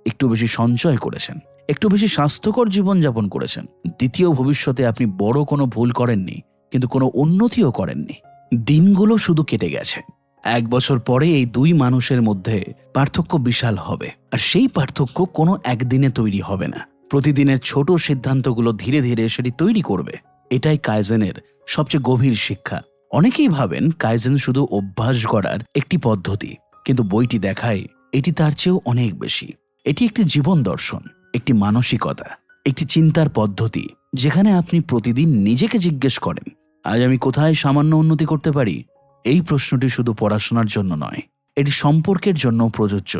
একটু বেশি সঞ্চয় করেছেন, একটু বেশি স্বাস্থ্যকর জীবনযাপন করেছেন। দ্বিতীয় ভবিষ্যতে আপনি বড় কোনো ভুল করেননি, কিন্তু কোনো উন্নতিও করেননি। দিনগুলো শুধু কেটে গেছে। 1 বছর পরে এই দুই মানুষের মধ্যে পার্থক্য বিশাল হবে, আর সেই পার্থক্য কোনো একদিনে তৈরি হবে না। প্রতিদিনের ছোট সিদ্ধান্তগুলো ধীরে ধীরে সেটি তৈরি করবে। এটাই কাইজেনের সবচেয়ে গভীর শিক্ষা। অনেকেই ভাবেন কাইজেন শুধু অভ্যাস গড়ার একটি পদ্ধতি, কিন্তু বইটি দেখায় এটি তার চেয়েও অনেক বেশি। এটি একটি জীবন দর্শন, একটি মানসিকতা, একটি চিন্তার পদ্ধতি, যেখানে আপনি প্রতিদিন নিজেকে জিজ্ঞেস করেন, আজ আমি কোথায় সামান্য উন্নতি করতে পারি? এই প্রশ্নটি শুধু পড়াশোনার জন্য নয়, এটি সম্পর্কের জন্য প্রযোজ্য।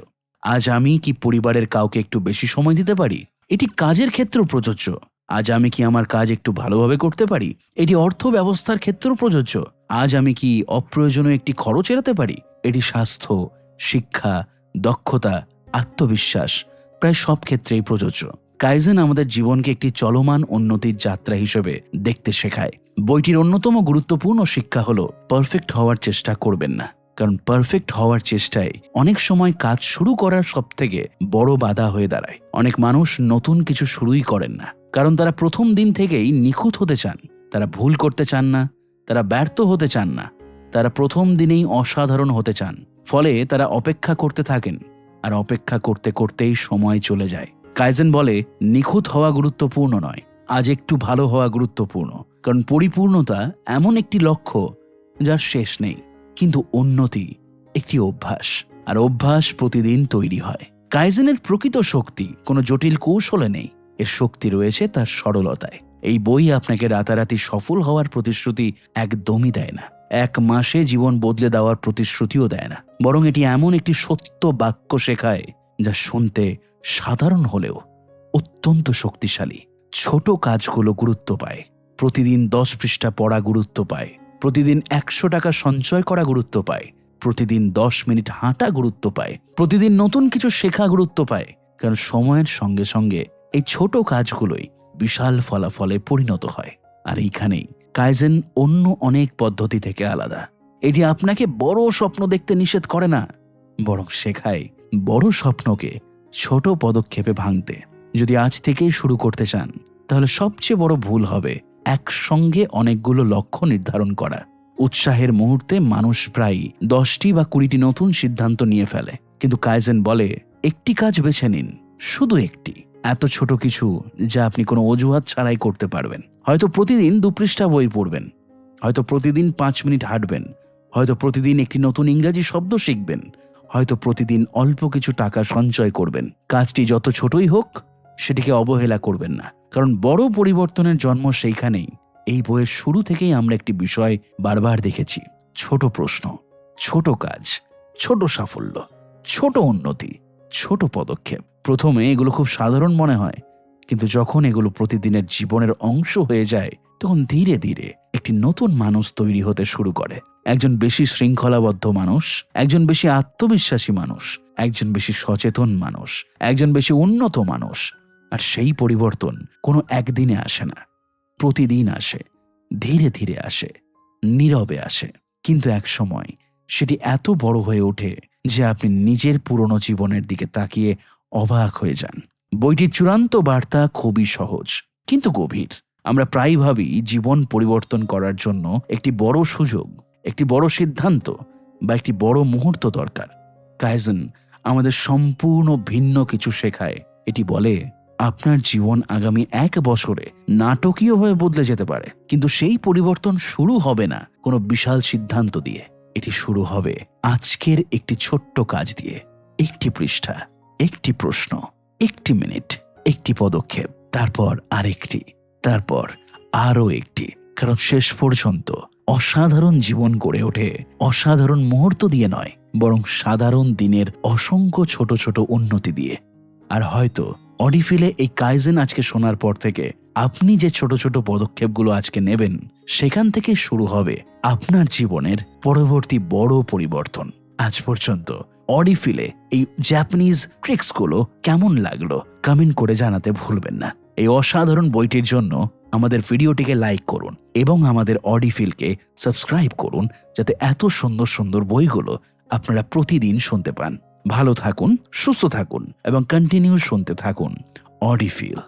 আজ আমি কি পরিবারের কাউকে একটু বেশি সময় দিতে পারি? এটি কাজের ক্ষেত্রেও প্রযোজ্য। আজ আমি কি আমার কাজ একটু ভালোভাবে করতে পারি? এটি অর্থ ব্যবস্থার ক্ষেত্রেও প্রযোজ্য। আজ আমি কি অপ্রয়োজনীয় একটি খরচ এড়াতে পারি? এটি স্বাস্থ্য, শিক্ষা, দক্ষতা, আত্মবিশ্বাস, প্রায় সব ক্ষেত্রেই প্রযোজ্য। কাইজেন আমাদের জীবনকে একটি চলমান উন্নতির যাত্রা হিসেবে দেখতে শেখায়। বইটির অন্যতম গুরুত্বপূর্ণ শিক্ষা হলো পারফেক্ট হওয়ার চেষ্টা করবেন না, কারণ পারফেক্ট হওয়ার চেষ্টায় অনেক সময় কাজ শুরু করার সবথেকে বড় বাধা হয়ে দাঁড়ায়। অনেক মানুষ নতুন কিছু শুরুই করেন না, কারণ তারা প্রথম দিন থেকেই নিখুঁত হতে চান। তারা ভুল করতে চান না, তারা ব্যর্থ হতে চান না, তারা প্রথম দিনেই অসাধারণ হতে চান। ফলে তারা অপেক্ষা করতে থাকেন, আর অপেক্ষা করতে করতেই সময় চলে যায়। কাইজেন বলে, নিখুঁত হওয়া গুরুত্বপূর্ণ নয়, আজ একটু ভালো হওয়া গুরুত্বপূর্ণ। কারণ পরিপূর্ণতা এমন একটি লক্ষ্য যার শেষ নেই, কিন্তু উন্নতি একটি অভ্যাস, আর অভ্যাস প্রতিদিন তৈরি হয়। কাইজেনের প্রকৃত শক্তি কোনো জটিল কৌশলে নেই, এর শক্তি রয়েছে তার সরলতায়। এই বই আপনাকে রাতারাতি সফল হওয়ার প্রতিশ্রুতি একদমই দেয় না, 1 মাসে জীবন বদলে দেওয়ার প্রতিশ্রুতিও দেয় না, বরং এটি এমন একটি সত্য বাক্য শেখায় যা শুনতে সাধারণ হলেও অত্যন্ত শক্তিশালী। ছোট কাজগুলো গুরুত্ব পায়, প্রতিদিন 10 পৃষ্ঠা পড়া গুরুত্ব পায়, প্রতিদিন 100 টাকা সঞ্চয় করা গুরুত্ব পায়, প্রতিদিন 10 মিনিট হাঁটা গুরুত্ব পায়, প্রতিদিন নতুন কিছু শেখা গুরুত্ব পায়। কারণ সময়ের সঙ্গে সঙ্গে এই ছোট কাজগুলোই বিশাল ফলাফলে পরিণত হয়। আর এইখানেই কাইজেন অন্য অনেক পদ্ধতি থেকে আলাদা। এটি আপনাকে বড় স্বপ্ন দেখতে নিষেধ করে না, বরং শেখায় বড় স্বপ্নকে ছোট পদক্ষেপে ভাঙতে। যদি আজ থেকেই শুরু করতে চান, তাহলে সবচেয়ে বড় ভুল হবে একসঙ্গে অনেকগুলো লক্ষ্য নির্ধারণ করা। উৎসাহের মুহূর্তে মানুষ প্রায় 10টি বা 20টি নতুন সিদ্ধান্ত নিয়ে ফেলে, কিন্তু কাইজেন বলে, একটি কাজ বেছে নিন, শুধু একটি। এত ছোট কিছু যা আপনি কোনো অজুহাত ছাড়াই করতে পারবেন। হয়তো প্রতিদিন 2 পৃষ্ঠা বই পড়বেন, হয়তো প্রতিদিন 5 মিনিট হাঁটবেন, হয়তো প্রতিদিন একটি নতুন ইংরেজি শব্দ শিখবেন, হয়তো প্রতিদিন অল্প কিছু টাকা সঞ্চয় করবেন। কাজটি যত ছোটই হোক, সেটিকে অবহেলা করবেন না, কারণ বড় পরিবর্তনের জন্ম সেইখানেই। এই বইয়ের শুরু থেকেই আমরা একটি বিষয় বারবার দেখেছি, ছোট প্রশ্ন, ছোট কাজ, ছোট সাফল্য, ছোট উন্নতি, ছোট পদক্ষেপ। প্রথমে এগুলো খুব সাধারণ মনে হয়, কিন্তু যখন এগুলো প্রতিদিনের জীবনের অংশ হয়ে যায়, তখন ধীরে ধীরে একটি নতুন মানুষ তৈরি হতে শুরু করে। একজন বেশি শৃঙ্খলাবদ্ধ মানুষ, একজন বেশি আত্মবিশ্বাসী মানুষ, একজন বেশি সচেতন মানুষ, একজন বেশি উন্নত মানুষ। আর সেই পরিবর্তন কোনো একদিনে আসে না, প্রতিদিন আসে, ধীরে ধীরে আসে, নীরবে আসে। কিন্তু এক সময় সেটি এত বড় হয়ে ওঠে যে আপনি নিজের পুরনো জীবনের দিকে তাকিয়ে অবাক হয়ে যান। বইটির চূড়ান্ত বার্তা খুবই সহজ কিন্তু গভীর। আমরা প্রায় ভাবি জীবন পরিবর্তন করার জন্য একটি বড় সুযোগ, একটি বড় সিদ্ধান্ত বা একটি বড় মুহূর্ত দরকার। কাইজেন আমাদের সম্পূর্ণ ভিন্ন কিছু শেখায়। এটি বলে, আপনার জীবন আগামী 1 বছরে নাটকীয়ভাবে বদলে যেতে পারে, কিন্তু সেই পরিবর্তন শুরু হবে না কোনো বিশাল সিদ্ধান্ত দিয়ে। এটি শুরু হবে আজকের একটি ছোট্ট কাজ দিয়ে, একটি পৃষ্ঠা, একটি প্রশ্ন, একটি মিনিট, একটি পদক্ষেপ, তারপর আরেকটি, তারপর আরও একটি। কারণ শেষ পর্যন্ত অসাধারণ জীবন গড়ে ওঠে অসাধারণ মুহূর্ত দিয়ে নয়, বরং সাধারণ দিনের অসংখ্য ছোট ছোট উন্নতি দিয়ে। আর হয়তো অডিফিলে এই কাইজেন আজকে শোনার পর থেকে আপনি যে ছোট ছোট পদক্ষেপগুলো আজকে নেবেন, সেখান থেকে শুরু হবে আপনার জীবনের পরবর্তী বড় পরিবর্তন। আজ পর্যন্ত অডিফিলে এই জাপানিজ ট্রিক্সগুলো কেমন লাগলো কমেন্ট করে জানাতে ভুলবেন না। এই অসাধারণ বইটির জন্য আমাদের ভিডিওটিকে লাইক করুন এবং আমাদের অডিফিলকে সাবস্ক্রাইব করুন, যাতে এত সুন্দর সুন্দর বইগুলো আপনারা প্রতিদিন শুনতে পান। ভালো থাকুন, সুস্থ থাকুন এবং কন্টিনিউ শুনতে থাকুন অডিফিল।